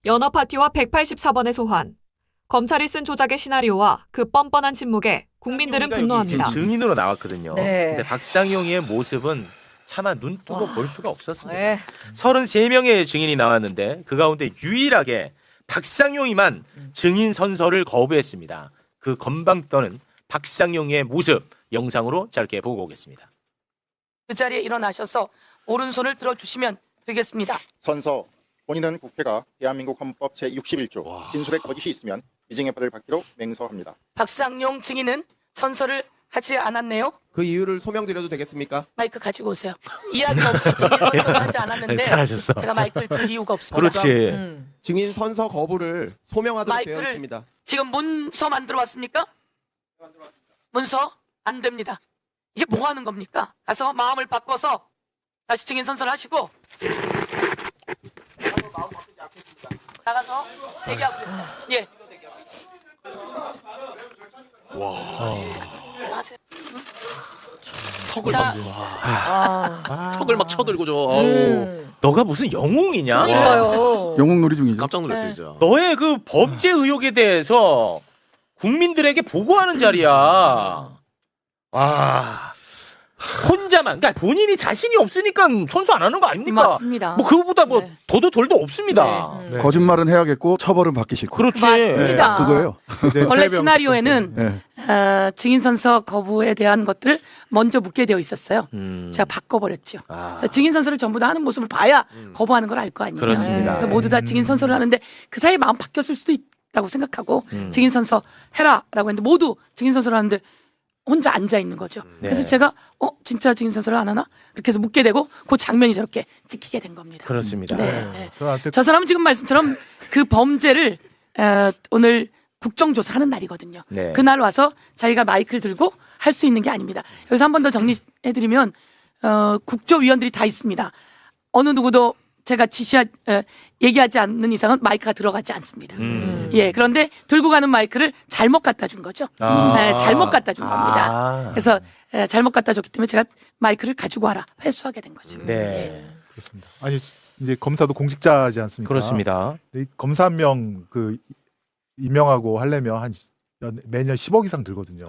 연어파티와 184번의 소환. 검찰이 쓴 조작의 시나리오와 그 뻔뻔한 침묵에 국민들은 분노합니다. 증인으로 나왔거든요. 네. 근데 박상용의 모습은 차마 눈 뜨고 볼 수가 없었습니다. 네. 33명의 증인이 나왔는데 그 가운데 유일하게 박상용이만 증인 선서를 거부했습니다. 그 건방 떠는 박상용의 모습 영상으로 짧게 보고 오겠습니다. 그 자리에 일어나셔서 오른손을 들어주시면 되겠습니다. 선서 본인은 국회가 대한민국 헌법 제61조 진술의 거짓이 있으면 위증의 벌을 받기로 맹서합니다. 박상용 증인은 선서를 하지 않았네요. 그 이유를 소명드려도 되겠습니까? 마이크 가지고 오세요. 이야기 없이 증인 선서를 하지 않았는데 잘하셨어. 제가 마이크를 줄 이유가 없습니다. 그렇지. 증인 선서 거부를 소명하도록 되어 마이크를 있습니다. 지금 문서 만들어 왔습니까? 문서 안 됩니다. 이게 뭐 하는 겁니까? 가서 마음을 바꿔서 다시 증인 선서를 하시고 나가서 얘기하고 계세요. 예. 하세요. 턱을 자, 턱을 막 쳐들고 저 너가 무슨 영웅이냐? 그러니까요. 영웅놀이 중이죠. 깜짝 놀랐어요 네. 진짜. 너의 그 범죄 의혹에 대해서 국민들에게 보고하는 자리야. 와. 혼자만, 그러니까 본인이 자신이 없으니까 선수 안 하는 거 아닙니까? 맞습니다. 뭐 그거보다 뭐 네. 더도 덜도 없습니다. 네. 거짓말은 해야겠고 처벌은 받기 싫고. 그렇지. 맞습니다. 그거예요. 원래 시나리오에는 네. 증인 선서 거부에 대한 것들을 먼저 묻게 되어 있었어요. 제가 바꿔버렸죠. 아. 그래서 증인 선서를 전부 다 하는 모습을 봐야 거부하는 걸 알 거 아니에요. 그렇습니다. 그래서 모두 다 증인 선서를 하는데 그 사이에 마음 바뀌었을 수도 있다고 생각하고 증인 선서 해라라고 했는데 모두 증인 선서를 하는데 혼자 앉아 있는 거죠. 그래서 제가 진짜 증인 선서를 안 하나? 그렇게 해서 묻게 되고 그 장면이 저렇게 찍히게 된 겁니다. 그렇습니다. 네. 저 사람은 지금 말씀처럼 그 범죄를 오늘 국정조사하는 날이거든요. 네. 그날 와서 자기가 마이크를 들고 할 수 있는 게 아닙니다. 여기서 한 번 더 정리해드리면 국조위원들이 다 있습니다. 어느 누구도 제가 얘기하지 않는 이상은 마이크가 들어가지 않습니다. 예, 그런데 들고 가는 마이크를 잘못 갖다 준 거죠. 아. 네, 잘못 갖다 준 겁니다. 아. 그래서 잘못 갖다 줬기 때문에 제가 마이크를 가지고 와라 회수하게 된 거죠. 네. 그렇습니다. 아니 이제 검사도 공직자지 않습니까? 그렇습니다. 근데 이 검사 한 명 그 임명하고 하려면 한 매년 10억 이상 들거든요.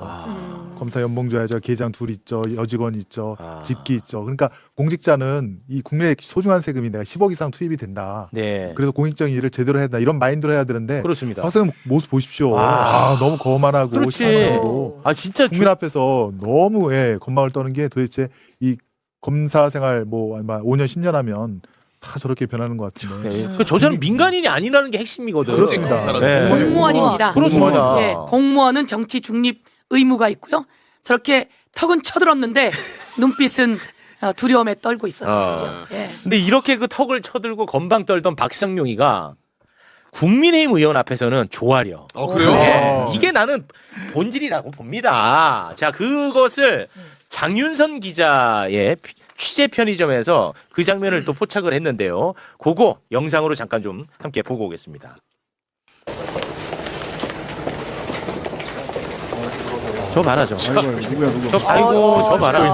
검사 연봉 줘야죠. 계장 둘 있죠. 여직원 있죠. 집기 있죠. 그러니까 공직자는 이 국민의 소중한 세금이 내가 10억 이상 투입이 된다. 네. 그래서 공익적인 일을 제대로 해야 된다. 이런 마인드로 해야 되는데 그렇습니다. 박사님 모습 보십시오. 아. 너무 거만하고 그렇지. 심하시고 진짜 국민 앞에서 너무 건방을 떠는 게 도대체 이 검사 생활 뭐 아마 5년 10년 하면 다 저렇게 변하는 것 같은데. 네. 저는 민간인이 아니라는 게 핵심이거든. 그렇습니다. 네. 공무원입니다. 그렇습니다. 예, 공무원은 정치 중립 의무가 있고요. 저렇게 턱은 쳐들었는데 눈빛은 두려움에 떨고 있었죠. 예. 근데 이렇게 그 턱을 쳐들고 건방 떨던 박상용이가 국민의힘 의원 앞에서는 조아려. 그래요? 네. 이게 나는 본질이라고 봅니다. 자, 그것을 장윤선 기자의 취재 편의점에서 그 장면을 또 포착을 했는데요. 그거 영상으로 잠깐 좀 함께 보고 오겠습니다. 저 봐라 저. 아이고 누구야 누구? 저 저 봐라.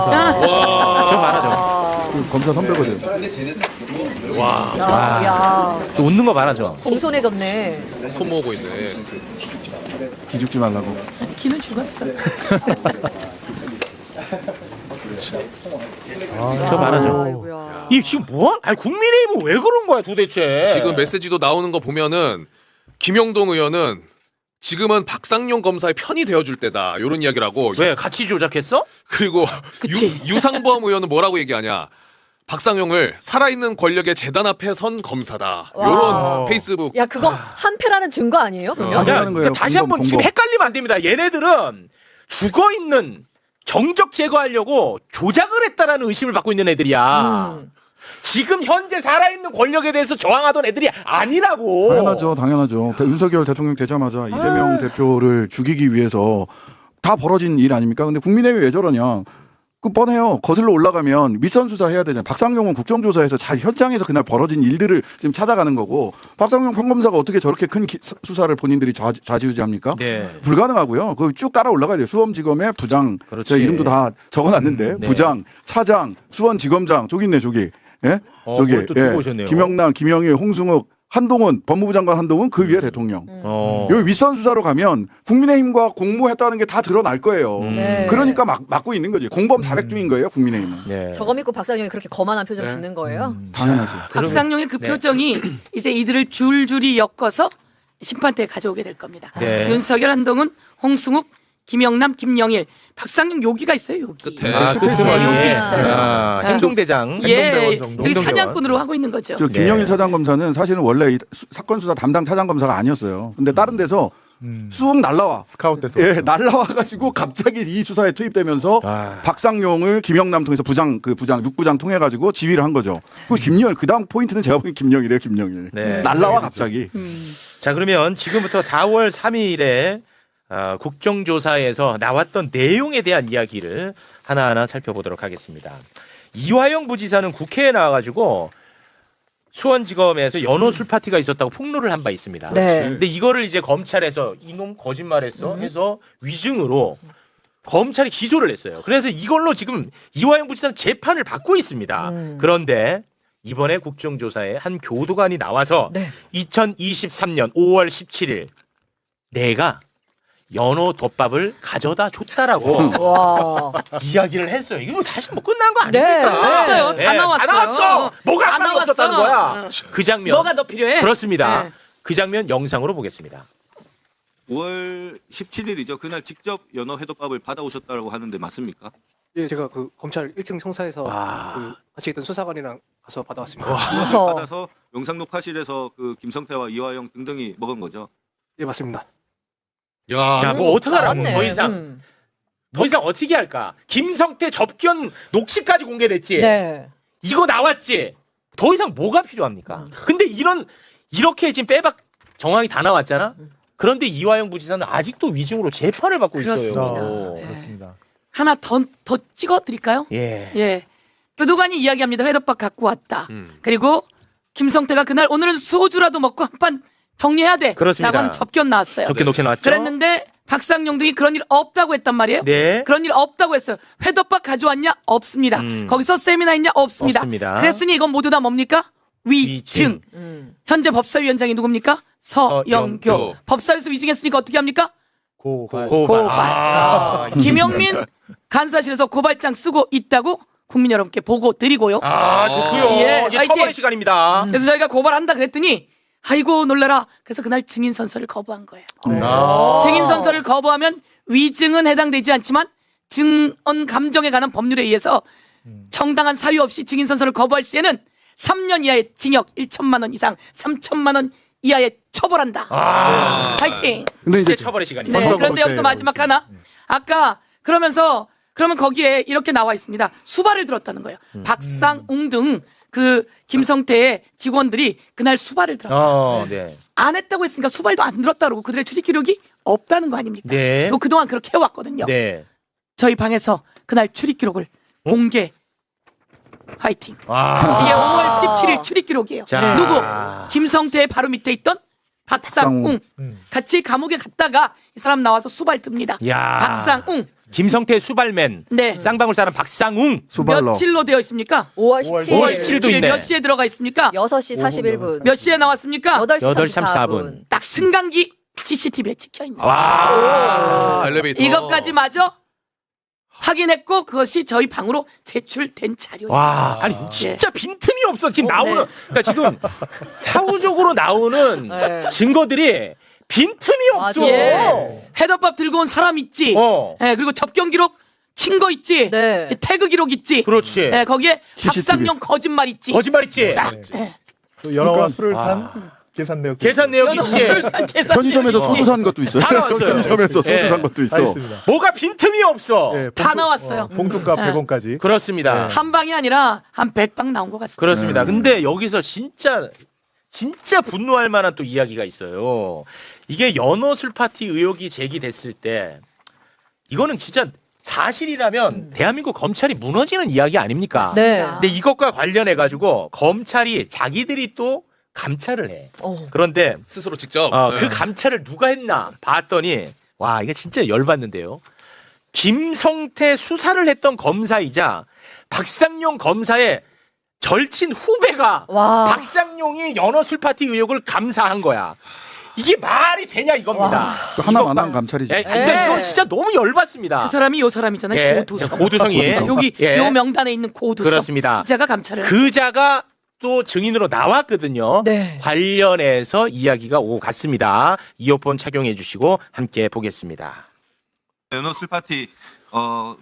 저 봐라 그 검사 선배거든. 저. 와. 야, 저 웃는 거 봐라 저. 공손해졌네. 손 모으고 있네. 기죽지 말라고. 기는 죽었어. 저 봐라 저. 아이고야. 이 지금 뭐? 아니 국민의힘은 왜 그런 거야 도대체? 지금 메시지도 나오는 거 보면은 김영동 의원은 지금은 박상용 검사의 편이 되어줄 때다 이런 이야기를 하고 왜 같이 조작했어? 그리고 그치. 유상범 의원은 뭐라고 얘기하냐? 박상용을 살아있는 권력의 재단 앞에 선 검사다. 와. 이런 페이스북. 야, 그거 한패라는 증거 아니에요? 그러면? 하는 거예요. 다시 한번 공범, 지금 공범. 헷갈리면 안 됩니다. 얘네들은 죽어 있는 정적 제거하려고 조작을 했다라는 의심을 받고 있는 애들이야. 지금 현재 살아있는 권력에 대해서 저항하던 애들이 아니라고. 당연하죠. 윤석열 대통령 되자마자 이재명 대표를 죽이기 위해서 다 벌어진 일 아닙니까? 근데 국민의힘이 왜 저러냐? 그 뻔해요. 거슬러 올라가면 윗선 수사해야 되잖아요. 박상용은 국정조사에서 잘 현장에서 그날 벌어진 일들을 지금 찾아가는 거고 박상용 평검사가 어떻게 저렇게 큰 수사를 본인들이 좌지우지합니까? 네. 불가능하고요. 그거 쭉 따라 올라가야 돼요. 수원지검의 부장, 그렇지. 제 이름도 다 적어놨는데 네. 부장, 차장, 수원지검장 저기 있네 저기. 예? 저기 또 들고 오셨네요. 김영남, 김영일, 홍승욱 한동훈 법무부 장관 한동훈 그 위에 대통령. 어. 여기 윗선 수사로 가면 국민의힘과 공모했다는 게 다 드러날 거예요. 네. 그러니까 막고 있는 거지. 공범 자백중인 거예요, 국민의힘은. 네. 저거 믿고 박상영이 그렇게 거만한 표정 짓는 거예요? 당연하지. 박상용의 그 네. 표정이 이제 이들을 줄줄이 엮어서 심판대에 가져오게 될 겁니다. 네. 윤석열, 한동훈, 홍승욱, 김영남, 김영일, 박상용 여기가 있어요. 여기. 끝에. 끝에 끝에 있어요. 행동대장. 예, 행동대원 정도. 여기 행동대원. 사냥꾼으로 하고 있는 거죠. 저 김영일 차장검사는 사실은 원래 이 사건 수사 담당 차장검사가 아니었어요. 근데 다른 데서 쑥 날라와. 스카웃돼서. 예, 날라와가지고 갑자기 이 수사에 투입되면서 아. 박상용을 김영남 통해서 육부장 통해가지고 지휘를 한 거죠. 그 김영일, 그 다음 포인트는 제가 보기엔 김영일이에요, 김영일. 네. 날라와 갑자기. 자, 그러면 지금부터 4월 3일에 국정조사에서 나왔던 내용에 대한 이야기를 하나하나 살펴보도록 하겠습니다. 이화영 부지사는 국회에 나와가지고 수원지검에서 연호 술 파티가 있었다고 폭로를 한 바 있습니다. 네. 근데 이거를 이제 검찰에서 이놈 거짓말했어 해서 위증으로 검찰이 기소를 했어요. 그래서 이걸로 지금 이화영 부지사는 재판을 받고 있습니다. 그런데 이번에 국정조사에 한 교도관이 나와서 네. 2023년 5월 17일 내가 연어 덮밥을 가져다 줬다라고 와. 이야기를 했어요. 이거 사실 뭐 끝난 거 네, 아닙니까? 나왔어요. 다 나왔어요. 다 나왔어. 뭐가 다 아까 나왔어. 없었다는 거야. 그 장면. 뭐가 더 필요해? 그렇습니다. 네. 그 장면 영상으로 보겠습니다. 5월 17일이죠. 그날 직접 연어 회덮밥을 받아오셨다고 하는데 맞습니까? 예, 제가 그 검찰 1층 청사에서 와. 그 같이 있던 수사관이랑 가서 받아왔습니다. 그것을 받아서 영상 녹화실에서 그 김성태와 이화영 등등이 먹은 거죠. 예, 맞습니다. 야, 자, 뭐 어떡하라고 나왔네. 더 이상. 더 이상 어떻게 할까? 김성태 접견 녹취까지 공개됐지. 네. 이거 나왔지. 더 이상 뭐가 필요합니까? 근데 이렇게 지금 빼박 정황이 다 나왔잖아. 그런데 이화영 부지사는 아직도 위증으로 재판을 받고 그렇습니다. 있어요. 네. 그렇습니다. 하나 더 찍어드릴까요? 예. 예. 교도관이 이야기합니다. 회덮밥 갖고 왔다. 음. 그리고 김성태가 그날 오늘은 소주라도 먹고 한 판 정리해야 돼. 그렇습니다. 라고 하는 접견 나왔어요. 접견 녹취 나왔죠? 그랬는데 박상용 등이 그런 일 없다고 했단 말이에요. 네. 그런 일 없다고 했어요. 회덮밥 가져왔냐? 없습니다. 거기서 세미나 했냐? 없습니다. 없습니다. 그랬으니 이건 모두 다 뭡니까? 위증. 현재 법사위원장이 누굽니까? 서영교. 서영교. 법사위에서 위증했으니까 어떻게 합니까? 고발. 고발. 아, 김영민 간사실에서 고발장 쓰고 있다고 국민 여러분께 보고 드리고요. 좋고요. 예, 이제 화이팅! 처벌 시간입니다. 그래서 저희가 고발한다 그랬더니 아이고 놀래라. 그래서 그날 증인 선서를 거부한 거예요. 증인 선서를 거부하면 위증은 해당되지 않지만 증언 감정에 관한 법률에 의해서 정당한 사유 없이 증인 선서를 거부할 시에는 3년 이하의 징역 1천만 원 이상 3천만 원 이하의 처벌한다. 파이팅. 근데 이제 이제 처벌의 시간입니다. 네, 그런데 여기서 마지막 하나. 아까 그러면 거기에 이렇게 나와 있습니다. 수발을 들었다는 거예요. 박상웅 등 그 김성태의 직원들이 그날 수발을 들었다. 네. 안 했다고 했으니까 수발도 안 들었다 그러고 그들의 출입 기록이 없다는 거 아닙니까? 네. 그리고 그동안 그렇게 해왔거든요. 네. 저희 방에서 그날 출입 기록을 공개. 화이팅. 이게 아. 5월 17일 출입 기록이에요. 자. 누구? 김성태의 바로 밑에 있던 박상웅. 같이 감옥에 갔다가 이 사람 나와서 수발 듭니다. 야. 박상웅. 김성태 수발맨. 네. 쌍방울 사람 박상웅. 수발러. 며칠로 되어 있습니까? 5월 17일. 5월 17일. 도 있네. 몇 시에 들어가 있습니까? 6시 41분. 몇 시에 나왔습니까? 8시 8시 34분. 34분. 딱 승강기 CCTV에 찍혀 있는. 와. 엘리베이터. 이것까지 마저 확인했고 그것이 저희 방으로 제출된 자료예요. 와, 아니 진짜 빈틈이 없어. 지금 나오는 네. 그러니까 지금 사후적으로 나오는 네. 증거들이 빈틈이 없어. 예. 회덮밥 들고 온 사람 있지. 예, 그리고 접견 기록 친거 있지. 네. 태그 기록 있지. 그렇지. 예, 거기에 CCTV. 박상용 거짓말 있지. 거짓말 있지. 예. 또 여러 그러니까- 술을 산 계산 내역. 계산 내역 있지. 편의점에서 소주 산 것도 있어요. 다 나왔어요. 편의점에서 소주 예. 산 것도 다 있어. 있습니다. 뭐가 빈틈이 없어. 예, 다 나왔어요. 봉투값 예. 100원까지. 그렇습니다. 한 방이 아니라 한 100방 나온 것 같습니다. 그렇습니다. 근데 여기서 진짜 분노할 만한 또 이야기가 있어요. 이게 연어술 파티 의혹이 제기됐을 때 이거는 진짜 사실이라면 대한민국 검찰이 무너지는 이야기 아닙니까? 네. 근데 이것과 관련해 가지고 검찰이 자기들이 또 감찰을 해. 그런데 스스로 직접. 그 감찰을 누가 했나 봤더니 와 이게 진짜 열받는데요. 김성태 수사를 했던 검사이자 박상용 검사의 절친 후배가 와. 박상용이 연어 술 파티 의혹을 감사한 거야. 이게 말이 되냐 이겁니다. 하나만 한 감찰이죠. 예, 그러니까 이거 진짜 너무 열받습니다. 그 사람이 요 사람이잖아요. 예, 고두성. 고두성이 여기 예. 요 명단에 있는 고두성. 그렇습니다. 기자가 감찰을. 그자가 또 증인으로 나왔거든요. 네. 관련해서 이야기가 오고 갔습니다. 이어폰 착용해 주시고 함께 보겠습니다. 연어 술 파티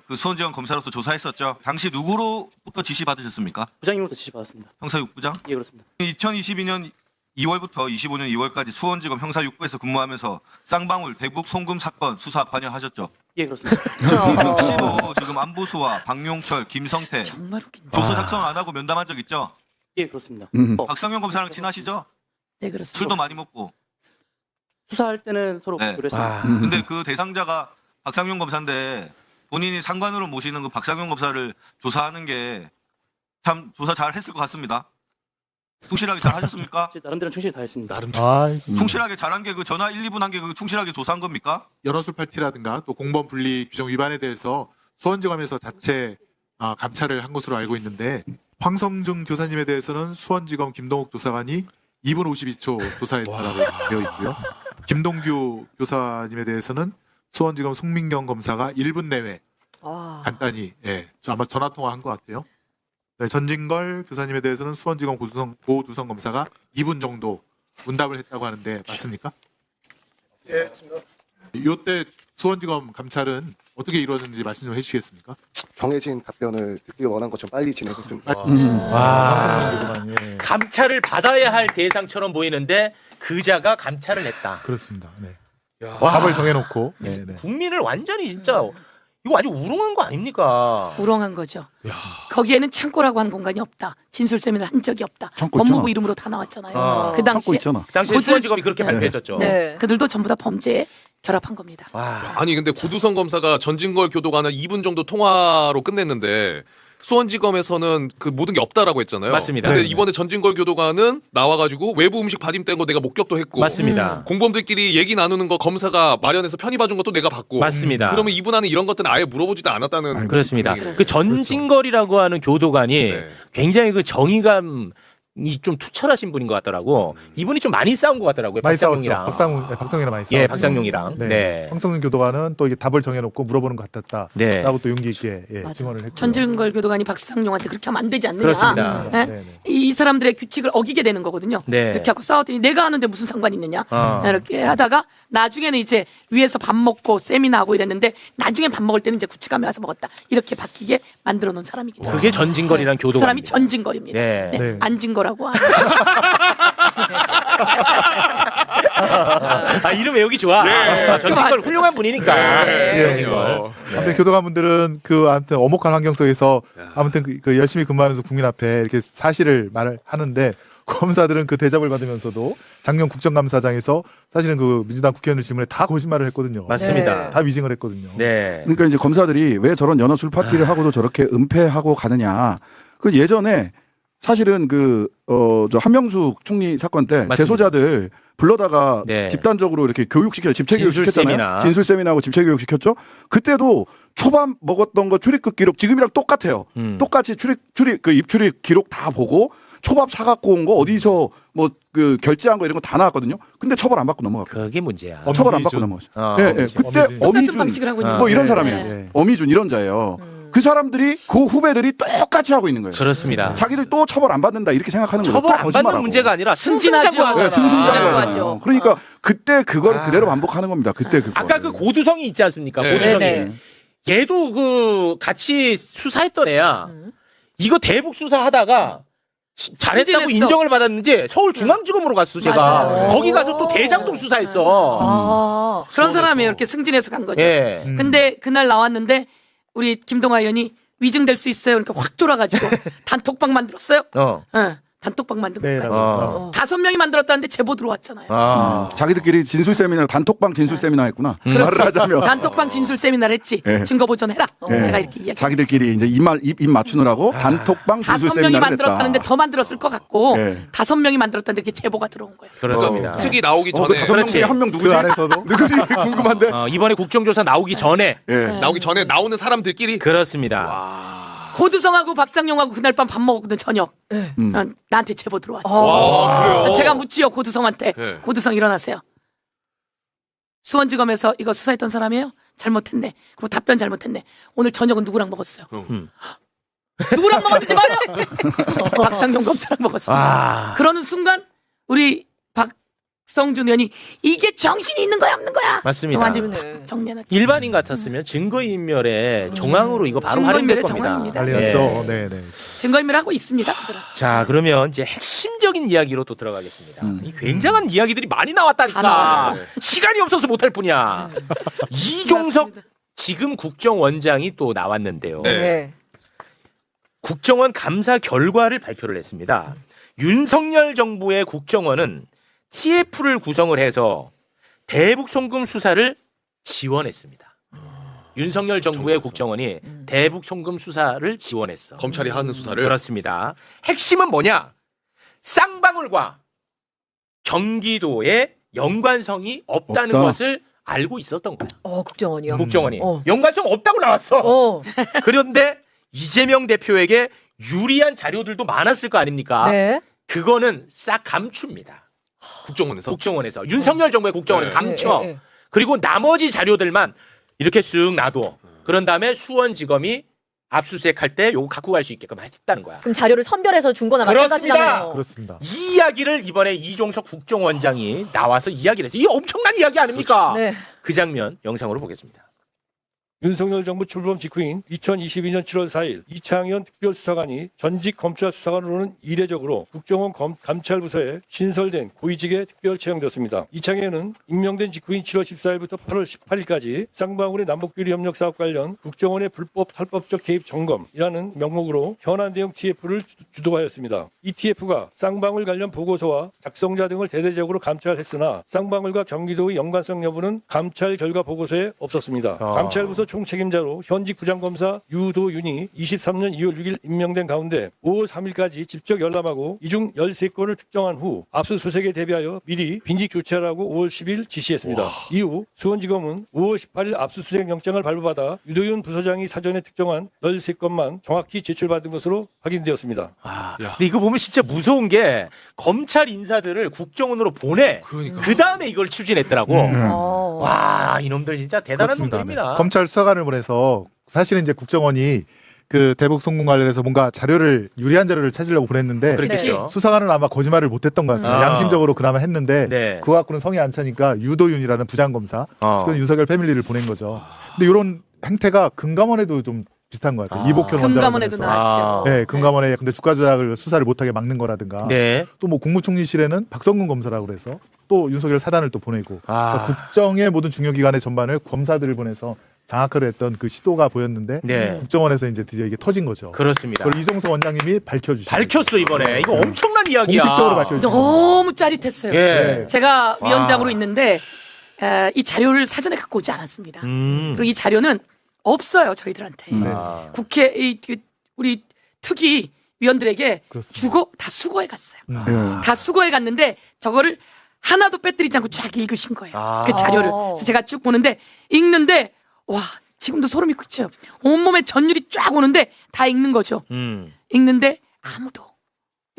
그 수원지검 검사로서 조사했었죠. 당시 누구로부터 지시 받으셨습니까? 부장님으로부터 지시 받았습니다. 형사 6부장? 예, 그렇습니다. 2022년 2월부터 25년 2월까지 수원지검 형사 6부에서 근무하면서 쌍방울 대북 송금 사건 수사 관여하셨죠. 예, 그렇습니다. 혹시도 지금 안보수와 박용철, 김성태 정말 웃긴다. 조서 작성 안 하고 면담한 적 있죠? 예, 그렇습니다. 박상용 검사랑 친하시죠? 네, 그렇습니다. 술도 많이 먹고. 수사할 때는 서로 네. 그랬습니다. 근데 그 대상자가 박상용 검사인데 본인이 상관으로 모시는 그 박상용 검사를 조사하는 게 참 조사 잘 했을 것 같습니다. 충실하게 잘 하셨습니까? 제 나름대로 충실히 다 했습니다. 충실하게 잘한 게 그 전화 1, 2분 한 게 그 충실하게 조사한 겁니까? 연어술 파티라든가 또 공무원 분리 규정 위반에 대해서 수원지검에서 자체 감찰을 한 것으로 알고 있는데 황성중 교사님에 대해서는 수원지검 김동욱 조사관이 2분 52초 조사했다라고 되어 있고요. 김동규 교사님에 대해서는 수원지검 송민경 검사가 1분 내외 간단히 아마 전화 통화한 것 같아요. 네, 전진걸 교사님에 대해서는 수원지검 고두성 검사가 2분 정도 문답을 했다고 하는데 맞습니까? 예, 맞습니다. 이때 수원지검 감찰은 어떻게 이루어졌는지 말씀 좀 해주시겠습니까? 정해진 답변을 듣기 원한 것처럼 빨리 진행했좀. 감찰을 받아야 할 대상처럼 보이는데 그자가 감찰을 했다. 그렇습니다. 네. 와. 답을 정해놓고 국민을 완전히 진짜 이거 아주 우롱한 거 아닙니까? 우롱한 거죠. 거기에는 창고라고 한 공간이 없다. 진술 세미나를 한 적이 없다. 창고 법무부 있잖아. 이름으로 다 나왔잖아요. 아, 그 당시에. 있잖아. 그 당시에 그들- 수원지검이 그렇게 발표했었죠. 네. 그들도 전부 다 범죄에 결합한 겁니다. 아니 근데 고두성 검사가 전진걸 교도관을 2분 정도 통화로 끝냈는데 수원지검에서는 그 모든 게 없다라고 했잖아요. 맞습니다. 근데 네. 이번에 전진걸 교도관은 나와가지고 외부 음식 받임뗀 거 내가 목격도 했고, 맞습니다. 공범들끼리 얘기 나누는 거 검사가 마련해서 편의 봐준 것도 내가 봤고, 맞습니다. 그러면 이분 안에 이런 것들은 아예 물어보지도 않았다는. 그렇습니다. 분위기네요. 그 전진걸이라고 하는 교도관이 네. 굉장히 그 정의감이 좀 투철하신 분인 것 같더라고. 이분이 좀 많이 싸운 것 같더라고요. 많이 싸웠죠. 박상용이랑. 박상용이랑 많이 싸웠죠. 예, 박상용이랑. 네. 황성준 교도관은 또 이게 답을 정해놓고 물어보는 것 같았다라고 네. 또 용기 있게 증언을 했고. 전진걸 교도관이 박상용한테 그렇게 하면 안 되지 않느냐. 그렇습니다. 예? 네. 이 사람들의 규칙을 어기게 되는 거거든요. 네. 이렇게 하고 싸웠더니 내가 하는데 무슨 상관이 있느냐. 어. 이렇게 하다가 나중에는 이제 위에서 밥 먹고 세미나하고 이랬는데 나중에 밥 먹을 때는 이제 구치감에 와서 먹었다. 이렇게 바뀌게 만들어 놓은 사람이기 때문에. 그게 전진걸이란 그 교도관. 사람이 전진걸입니다. 네. 네. 네. 안진거라고 하는. 이름 외우기 좋아. 전진걸 맞아. 훌륭한 분이니까. 네. 전진걸. 아무튼 교도관분들은 그 아무튼 엄혹한 환경 속에서 아무튼 그 열심히 근무하면서 국민 앞에 이렇게 사실을 말을 하는데 검사들은 그 대접을 받으면서도 작년 국정감사장에서 사실은 그 민주당 국회의원들 질문에 다 거짓말을 했거든요. 맞습니다. 네. 다 위증을 했거든요. 네. 그러니까 이제 검사들이 왜 저런 연어술 파티를 하고도 저렇게 은폐하고 가느냐. 그 예전에 사실은 저 한명숙 총리 사건 때 맞습니다. 재소자들 불러다가 네. 집단적으로 이렇게 교육시켜 집체교육 진술 시켰잖아요. 세미나. 진술 세미나하고 집체교육 시켰죠. 그때도 초반 먹었던 거 출입국 기록 지금이랑 똑같아요. 똑같이 입출입 기록 다 보고 초밥 사갖고 온 거 어디서 뭐 그 결제한 거 이런 거 다 나왔거든요. 근데 처벌 안 받고 넘어갔고. 그게 문제야. 처벌 안 받고 넘어갔죠. 그때 똑같은 어미준 방식을 하고 있는 뭐 이런 거예요. 사람이에요. 네. 어미준 이런 자예요. 그 사람들이 그 후배들이 똑같이 하고 있는 거예요. 그렇습니다. 자기들 또 처벌 안 받는다 이렇게 생각하는 거예요. 처벌 또 안 받는 거짓말하고. 문제가 아니라 승진하죠. 승승장구 네, 승승장구 아, 하잖아요. 그러니까 그때 그걸 그대로 반복하는 겁니다. 그때 그거. 아까 그 고두성이 있지 않습니까? 네. 고두성이. 네네. 얘도 그 같이 수사했던 애야. 이거 대북 수사하다가 잘했다고 승진했어. 인정을 받았는지 서울중앙지검으로 갔어 제가. 맞아요. 거기 가서 또 대장동 수사했어. 아. 그런 사람이에요. 이렇게 승진해서 간 거죠. 예. 근데 그날 나왔는데 우리 김동아 의원이 위증될 수 있어요. 그러니까 확 졸아가지고 단톡방 만들었어요. 예, 단톡방 만든 네, 것까지. 어. 5명이 만들었다는데 제보 들어왔잖아요. 자기들끼리 진술 세미나 단톡방 진술 세미나 했구나. 말을 하자면 단톡방 진술 세미나를 했지. 네. 증거 보존해라. 네. 제가 이렇게 이야기. 자기들끼리 이제 입 맞추느라고 단톡방 진술 5명이 세미나를 만들었다는데 했다. 더 만들었을 것 같고 네. 5명이 만들었다는데 그게 제보가 들어온 거예요. 그렇습니다. 특이 나오기 그 전에 5명 중에 한 명 누구지? 그 안에서도 누구지? 궁금한데. 이번에 국정조사 나오기 전에 예. 나오기 전에 나오는 사람들끼리 그렇습니다. 고두성하고 박상용하고 그날 밤 밥 먹었거든 저녁. 네. 나한테 제보 들어왔지. 와, 그래요? 그래서 제가 묻지요 고두성한테. 네. 고두성 일어나세요. 수원지검에서 이거 수사했던 사람이에요? 잘못했네. 그리고 답변 잘못했네. 오늘 저녁은 누구랑 먹었어요? 누구랑 먹었는지 말해. 박상용 검사랑 먹었어요. 아. 그러는 순간 우리 박성준 의원이 이게 정신이 있는 거야 없는 거야? 맞습니다. 완전히 탁 정리해놨죠. 일반인 같았으면 증거인멸의 정황으로 이거 바로 증거인멸의 활용될 겁니다. 정황입니다. 난리났죠. 네. 증거인멸하고 있습니다. 자, 그러면 이제 핵심적인 이야기로 또 들어가겠습니다. 이 굉장한 이야기들이 많이 다 나왔다니까. 나왔어요. 시간이 없어서 못할 뿐이야. 이종석 맞습니다. 지금 국정원장이 또 나왔는데요. 네. 국정원 감사 결과를 발표를 했습니다. 윤석열 정부의 국정원은 TF를 구성을 해서 대북 송금 수사를 지원했습니다. 윤석열 정부의 국정원이 대북 송금 수사를 지원했어. 검찰이 하는 수사를. 그렇습니다. 핵심은 뭐냐? 쌍방울과 경기도의 연관성이 없다는 없다. 것을 알고 있었던 거야. 국정원이요. 국정원이 어. 연관성 없다고 나왔어. 어. 그런데 이재명 대표에게 유리한 자료들도 많았을 거 아닙니까? 네. 그거는 싹 감춥니다. 국정원에서 윤석열 정부의 국정원에서 네. 감춰. 네. 그리고 나머지 자료들만 이렇게 쓱 놔둬. 그런 다음에 수원지검이 압수수색할 때 요거 갖고 갈 수 있게끔 했다는 거야. 그럼 자료를 선별해서 준 거나 마찬가지잖아요. 그렇습니다. 이 이야기를 이번에 이종석 국정원장이 나와서 이야기를 했어요. 이게 엄청난 이야기 아닙니까? 네. 그 장면 영상으로 보겠습니다. 윤석열 정부 출범 직후인 2022년 7월 4일 이창현 특별수사관이 전직 검찰수사관으로는 이례적으로 국정원 감찰부서에 신설된 고위직에 특별 채용되었습니다. 이창현은 임명된 직후인 7월 14일부터 8월 18일까지 쌍방울의 남북규리 협력 사업 관련 국정원의 불법 탈법적 개입 점검이라는 명목으로 현안 대응 TF를 주도하였습니다. 이 TF가 쌍방울 관련 보고서와 작성자 등을 대대적으로 감찰했으나 쌍방울과 경기도의 연관성 여부는 감찰 결과 보고서에 없었습니다. 감찰부서 총책임자로 현직 부장검사 유도윤이 23년 2월 6일 임명된 가운데 5월 3일까지 직접 열람하고 이 중 13건을 특정한 후 압수수색에 대비하여 미리 빈직 조치하라고 5월 10일 지시했습니다. 이후 수원지검은 5월 18일 압수수색 영장을 발부받아 유도윤 부서장이 사전에 특정한 13건만 정확히 제출받은 것으로 확인되었습니다. 근데 이거 보면 진짜 무서운 게 검찰 인사들을 국정원으로 보내. 그 다음에 이걸 추진했더라고. 와, 이놈들 진짜 대단한 그렇습니다. 놈들입니다. 네. 검찰 수사관을 보내서 사실은 이제 국정원이 그 대북 송금 관련해서 뭔가 유리한 자료를 찾으려고 보냈는데 그렇겠죠. 수사관은 아마 거짓말을 못했던 것 같습니다. 양심적으로 그나마 했는데 네. 그거 갖고는 성이 안 차니까 유도윤이라는 부장검사 지금 윤석열 패밀리를 보낸 거죠. 근데 이런 행태가 금감원에도 좀 비슷한 것 같아요. 이복현 원장을 금감원에도 보내서. 나왔죠. 네, 금감원에 근데 주가 조작을 수사를 못하게 막는 거라든가. 네. 또 뭐 국무총리실에는 박성근 검사라고 그래서 또 윤석열 사단을 또 보내고 그러니까 국정의 모든 중요기관의 전반을 검사들을 보내서 장악을 했던 그 시도가 보였는데 네. 국정원에서 이제 드디어 이게 터진 거죠. 그렇습니다. 그걸 이종석 원장님이 밝혀주시죠. 밝혔어 이번에. 이거 엄청난 이야기야. 공식적으로 밝혀주시죠. 너무 짜릿했어요. 예. 제가 와. 위원장으로 있는데 이 자료를 사전에 갖고 오지 않았습니다. 그리고 이 자료는 없어요 저희들한테. 국회 우리 특위 위원들에게 주고 다 수거해 갔어요. 다 수거해 갔는데 저거를 하나도 빼뜨리지 않고 쫙 읽으신 거예요. 그 자료를. 그래서 제가 쭉 보는데 읽는데 와 지금도 소름이 끼쳐요. 온몸에 전율이 쫙 오는데 다 읽는 거죠. 읽는데 아무도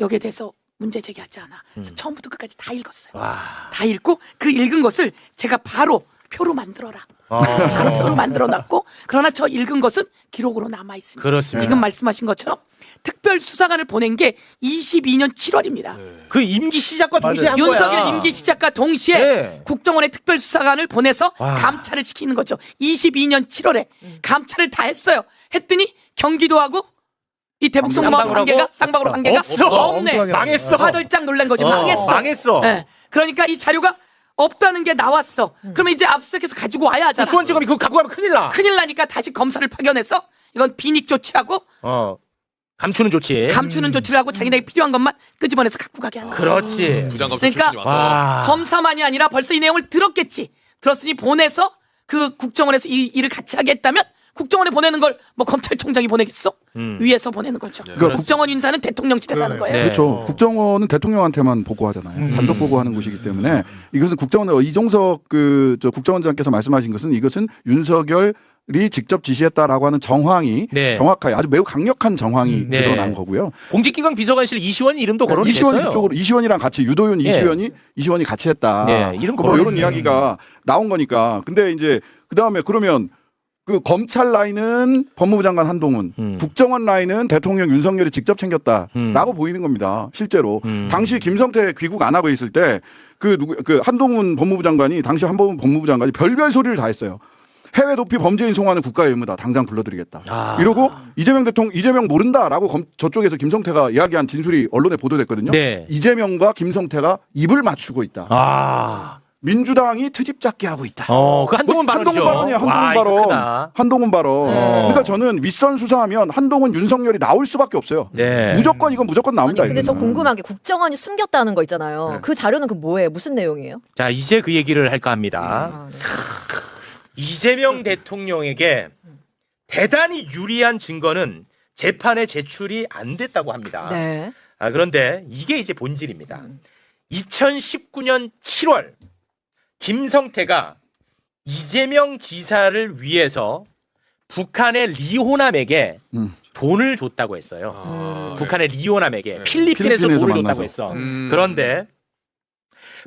여기에 대해서 문제 제기하지 않아. 그래서 처음부터 끝까지 다 읽었어요. 다 읽고 그 읽은 것을 제가 바로 표로 만들어라. 바로 표로 만들어놨고 그러나 저 읽은 것은 기록으로 남아 있습니다. 그렇습니다. 지금 말씀하신 것처럼 특별수사관을 보낸 게 22년 7월입니다. 그 임기 시작과 동시에 한 거야. 윤석열 임기 시작과 동시에 네. 국정원의 특별수사관을 보내서 감찰을 시키는 거죠. 22년 7월에 감찰을 다 했어요. 했더니 경기도하고 이 대북 송금하고 관계가 쌍방울 관계가 없네. 망했어. 화들짝 놀란 거지. 망했어. 네. 그러니까 이 자료가 없다는 게 나왔어. 그러면 이제 압수수색해서 가지고 와야 하잖아. 수원지검이 그거 갖고 가면 큰일 나. 큰일 나니까 다시 검사를 파견해서 이건 비닉 조치하고 감추는 조치. 감추는 조치를 하고 자기네가 필요한 것만 끄집어내서 갖고 가게 하는 거야. 그렇지. 그러니까 검사만이 아니라 벌써 이 내용을 들었겠지. 들었으니 보내서 그 국정원에서 이 일을 같이 하겠다면 국정원에 보내는 걸 뭐 검찰총장이 보내겠어? 위에서 보내는 거죠. 그러니까 국정원 인사는 대통령실에서 하는 거예요. 그렇죠. 국정원은 대통령한테만 보고하잖아요. 단독 보고하는 곳이기 때문에 이것은 국정원 이종석 국정원장께서 말씀하신 것은 이것은 윤석열 직접 지시했다라고 하는 정황이 네. 정확하게 아주 매우 강력한 정황이 네. 드러난 거고요. 공직기관 비서관실 이시원 이름도 거론이 이시원 됐어요. 그쪽으로 이시원이랑 같이 유도윤 네. 이시원이 같이 했다. 네, 이름 뭐 이런 거론했어요. 이야기가 나온 거니까. 근데 이제 그 다음에 그러면 그 검찰 라인은 법무부 장관 한동훈, 국정원 라인은 대통령 윤석열이 직접 챙겼다라고 보이는 겁니다. 실제로 당시 김성태 귀국 안 하고 있을 때 그 한동훈 법무부 장관이 당시 한동훈 법무부 장관이 별별 소리를 다 했어요. 해외 도피 범죄인 송환은 국가의 의무다. 당장 불러드리겠다. 이러고 이재명 모른다라고 저쪽에서 김성태가 이야기한 진술이 언론에 보도됐거든요. 네. 이재명과 김성태가 입을 맞추고 있다. 민주당이 트집 잡게 하고 있다. 그 한동훈 발언이죠. 한동훈 발언이야. 와, 이거 크다. 한동훈 발언. 그러니까 저는 윗선 수사하면 한동훈, 윤석열이 나올 수밖에 없어요. 네. 무조건 나옵니다. 근데 저 이거는. 궁금한 게 국정원이 숨겼다는 거 있잖아요. 그 자료는 그 뭐예요? 무슨 내용이에요? 자, 이제 그 얘기를 할까 합니다. 이재명 대통령에게 대단히 유리한 증거는 재판에 제출이 안 됐다고 합니다. 네. 그런데 이게 이제 본질입니다. 2019년 7월 김성태가 이재명 지사를 위해서 북한의 리호남에게 돈을 줬다고 했어요. 북한의 리호남에게 필리핀에서 돈을 줬다고 만나서. 했어. 그런데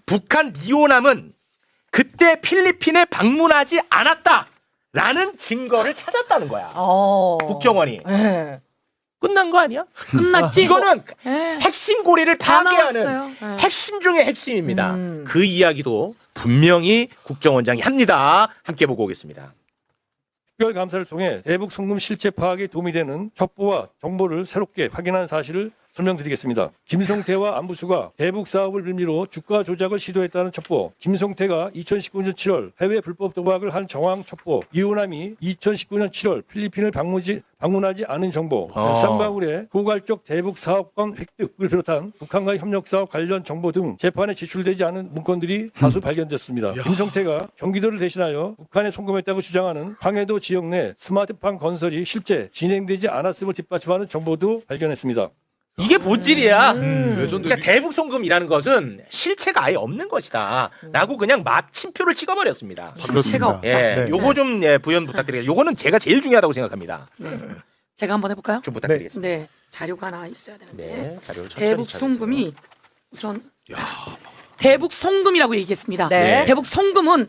북한 리호남은 그때 필리핀에 방문하지 않았다라는 증거를 찾았다는 거야. 국정원이. 네. 끝난 거 아니야? 끝났지. 이거는 핵심 고리를 다 파괴하는 나왔어요. 핵심 중의 핵심입니다. 그 이야기도 분명히 국정원장이 합니다. 함께 보고 오겠습니다. 특별감사를 통해 대북 송금 실체 파악에 도움이 되는 첩보와 정보를 새롭게 확인한 사실을 설명드리겠습니다. 김성태와 안부수가 대북 사업을 빌미로 주가 조작을 시도했다는 첩보, 김성태가 2019년 7월 해외 불법 도박을 한 정황 첩보, 이호남이 2019년 7월 필리핀을 방문하지 않은 정보, 쌍방울의 포괄적 대북 사업권 획득을 비롯한 북한과의 협력 사업 관련 정보 등 재판에 제출되지 않은 문건들이 다수 발견됐습니다. 김성태가 경기도를 대신하여 북한에 송금했다고 주장하는 황해도 지역 내 스마트팜 건설이 실제 진행되지 않았음을 뒷받침하는 정보도 발견했습니다. 이게 본질이야. 그러니까 대북 송금이라는 것은 실체가 아예 없는 것이다. 라고 그냥 마침표를 찍어버렸습니다. 실체가 없다. 예, 요거 좀 부연 부탁드리겠습니다. 요거는 제가 제일 중요하다고 생각합니다. 네. 제가 한번 해볼까요? 좀 부탁드리겠습니다. 네. 자료가 하나 있어야 되는데. 네, 자료를 천천히 대북 찾으세요. 송금이 우선 대북 송금이라고 얘기했습니다. 네. 대북 송금은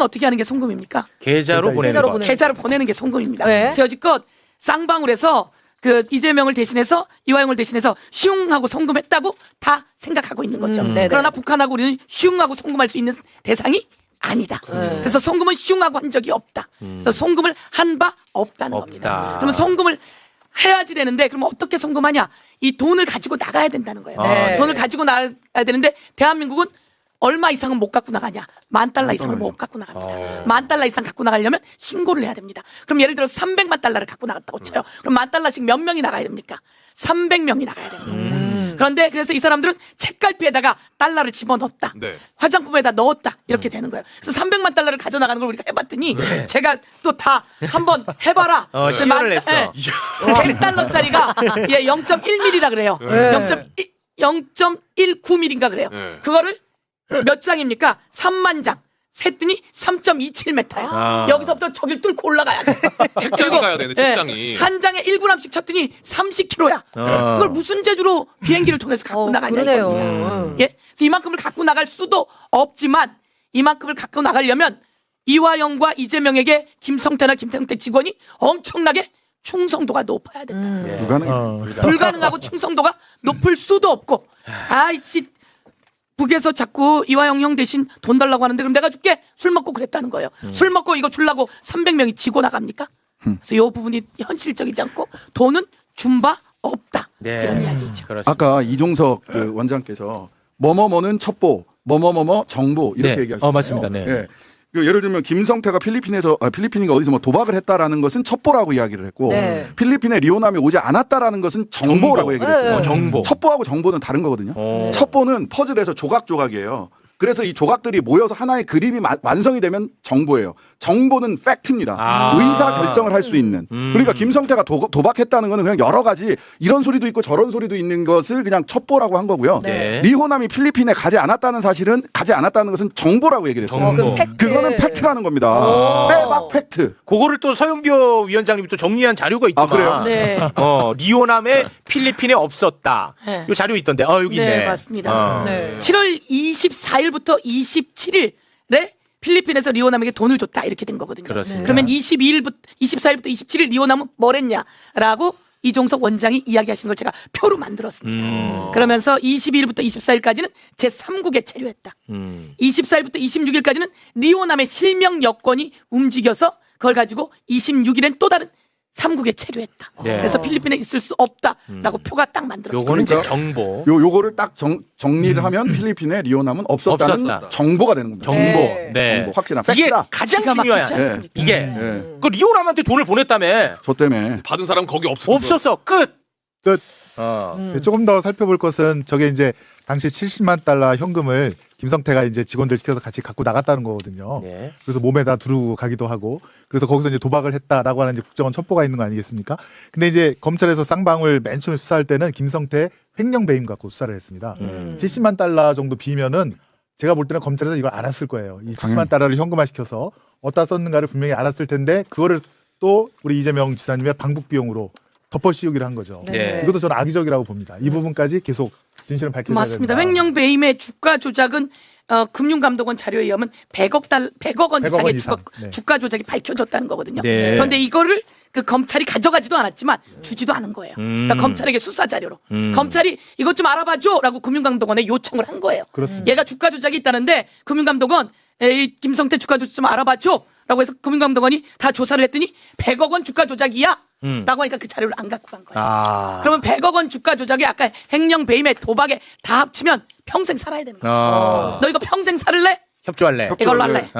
어떻게 하는 게 송금입니까? 계좌로 보내는 거. 계좌로 보내는 게 송금입니다. 네. 그래서 여지껏 쌍방울에서 그 이재명을 대신해서 이화영을 대신해서 슝하고 송금했다고 다 생각하고 있는 거죠. 그러나 북한하고 우리는 슝하고 송금할 수 있는 대상이 아니다. 그래서 송금은 슝하고 한 적이 없다. 그래서 송금을 한 바 없다는 겁니다. 그러면 송금을 해야지 되는데 그러면 어떻게 송금하냐? 이 돈을 가지고 나가야 된다는 거예요. 네. 돈을 가지고 나가야 되는데 대한민국은 얼마 이상은 못 갖고 나가냐? $10,000 이상을 못 갖고 나갑니다. $10,000 이상 갖고 나가려면 신고를 해야 됩니다. 그럼 예를 들어서 $300만 갖고 나갔다고 쳐요. 그럼 $10,000씩 몇 명이 나가야 됩니까? 300명이 나가야 되는 겁니다. 그런데 그래서 이 사람들은 책갈피에다가 달러를 집어넣었다. 네. 화장품에다 넣었다. 이렇게 되는 거예요. 그래서 $300만 가져나가는 걸 우리가 해봤더니 제가 또 다 한번 해봐라. 시연을 했어. 100달러짜리가 0.1mm라 그래요. 0.19mm인가 그래요. 그거를 몇 장입니까? 3만 장. 셌더니 3.27m야. 여기서부터 저길 뚫고 올라가야 돼. 책장이 가야 되네, 책장이. 한 장에 1g씩 쳤더니 30kg야. 그걸 무슨 재주로 비행기를 통해서 갖고 나가냐. 그러네요. 예? 그래서 이만큼을 갖고 나갈 수도 없지만 이만큼을 갖고 나가려면 이화영과 이재명에게 김성태나 김성태 직원이 엄청나게 충성도가 높아야 된다. 불가능하고 충성도가 높을 수도 없고 아이씨 북에서 자꾸 이화영 형 대신 돈 달라고 하는데 그럼 내가 줄게. 술 먹고 그랬다는 거예요. 술 먹고 이거 주려고 300명이 지고 나갑니까? 그래서 이 부분이 현실적이지 않고 돈은 준 바 없다. 이런 이야기죠. 그렇습니다. 아까 이종석 그 원장께서 뭐뭐뭐는 첩보, 뭐뭐뭐뭐 정보 이렇게 얘기하셨어요. 맞습니다. 네. 예. 예를 들면 김성태가 필리핀인가 어디서 뭐 도박을 했다라는 것은 첩보라고 이야기를 했고 필리핀에 리오남이 오지 않았다라는 것은 정보라고 얘기를 했어요. 정보. 첩보하고 정보는 다른 거거든요. 첩보는 퍼즐에서 조각조각이에요. 그래서 이 조각들이 모여서 하나의 그림이 완성이 되면 정보예요. 정보는 팩트입니다. 아. 의사 결정을 할 수 있는. 그러니까 김성태가 도박했다는 거는 그냥 여러 가지 이런 소리도 있고 저런 소리도 있는 것을 그냥 첩보라고 한 거고요. 네. 리호남이 필리핀에 가지 않았다는 것은 정보라고 얘기를 했어요. 정보. 그거는 팩트라는 겁니다. 빼박 팩트. 그거를 또 서영교 위원장님이 또 정리한 자료가 있더만. 그래요? 네. 리오남에 필리핀에 없었다. 네. 요 자료 있던데. 여기 있네. 네, 맞습니다. 네. 7월 24일부터 27일에 필리핀에서 리오남에게 돈을 줬다 이렇게 된 거거든요. 그렇습니다. 그러면 24일부터 27일 리오남은 뭘 했냐라고 이종석 원장이 이야기하시는 걸 제가 표로 만들었습니다. 그러면서 22일부터 24일까지는 제3국에 체류했다. 24일부터 26일까지는 리오남의 실명 여권이 움직여서 그걸 가지고 26일엔 또 다른 3국에 체류했다. 네. 그래서 필리핀에 있을 수 없다라고 표가 딱 만들어졌습니다. 요거는 이제 정보. 요거를 딱 정리를 하면 필리핀에 리오남은 없었다는 없었다. 정보가 되는 겁니다. 정보. 네. 네. 정보, 확실한 이게 팩트다. 가장 기가 중요한. 막히지 않습니까? 이게 네. 그 리오남한테 돈을 보냈다며. 저 때문에. 받은 사람 거기 없었어. 없었어. 끝. 끝. 조금 더 살펴볼 것은 저게 이제 당시 70만 달러 현금을 김성태가 이제 직원들 시켜서 같이 갖고 나갔다는 거거든요. 네. 그래서 몸에다 두르고 가기도 하고 그래서 거기서 이제 도박을 했다라고 하는 이제 국정원 첩보가 있는 거 아니겠습니까? 근데 이제 검찰에서 쌍방울 맨 처음에 수사할 때는 김성태 횡령 배임 갖고 수사를 했습니다. 70만 달러 정도 비면은 제가 볼 때는 검찰에서 이걸 알았을 거예요. 이 70만 달러를 현금화 시켜서 어디다 썼는가를 분명히 알았을 텐데 그거를 또 우리 이재명 지사님의 방북 비용으로 덮어씌우기를 한 거죠. 네. 이것도 저는 악의적이라고 봅니다. 이 부분까지 계속 진실을 밝혀야 됩니다. 맞습니다. 횡령 배임의 주가 조작은 금융감독원 자료에 의하면 100억 원 이상의 이상. 네. 주가 조작이 밝혀졌다는 거거든요. 네. 그런데 이거를 그 검찰이 가져가지도 않았지만 주지도 않은 거예요. 그러니까 검찰에게 수사 자료로 검찰이 이것 좀 알아봐줘라고 금융감독원에 요청을 한 거예요. 그렇습니다. 얘가 주가 조작이 있다는데 금융감독원 이 김성태 주가 조작 좀 알아봐줘라고 해서 금융감독원이 다 조사를 했더니 100억 원 주가 조작이야. 라고 하니까 그 자료를 안 갖고 간 거예요. 그러면 100억 원 주가 조작에 아까 횡령 배임에 도박에 다 합치면 평생 살아야 되는 거죠. 너 이거 평생 살을래? 협조할래. 이걸로 할래.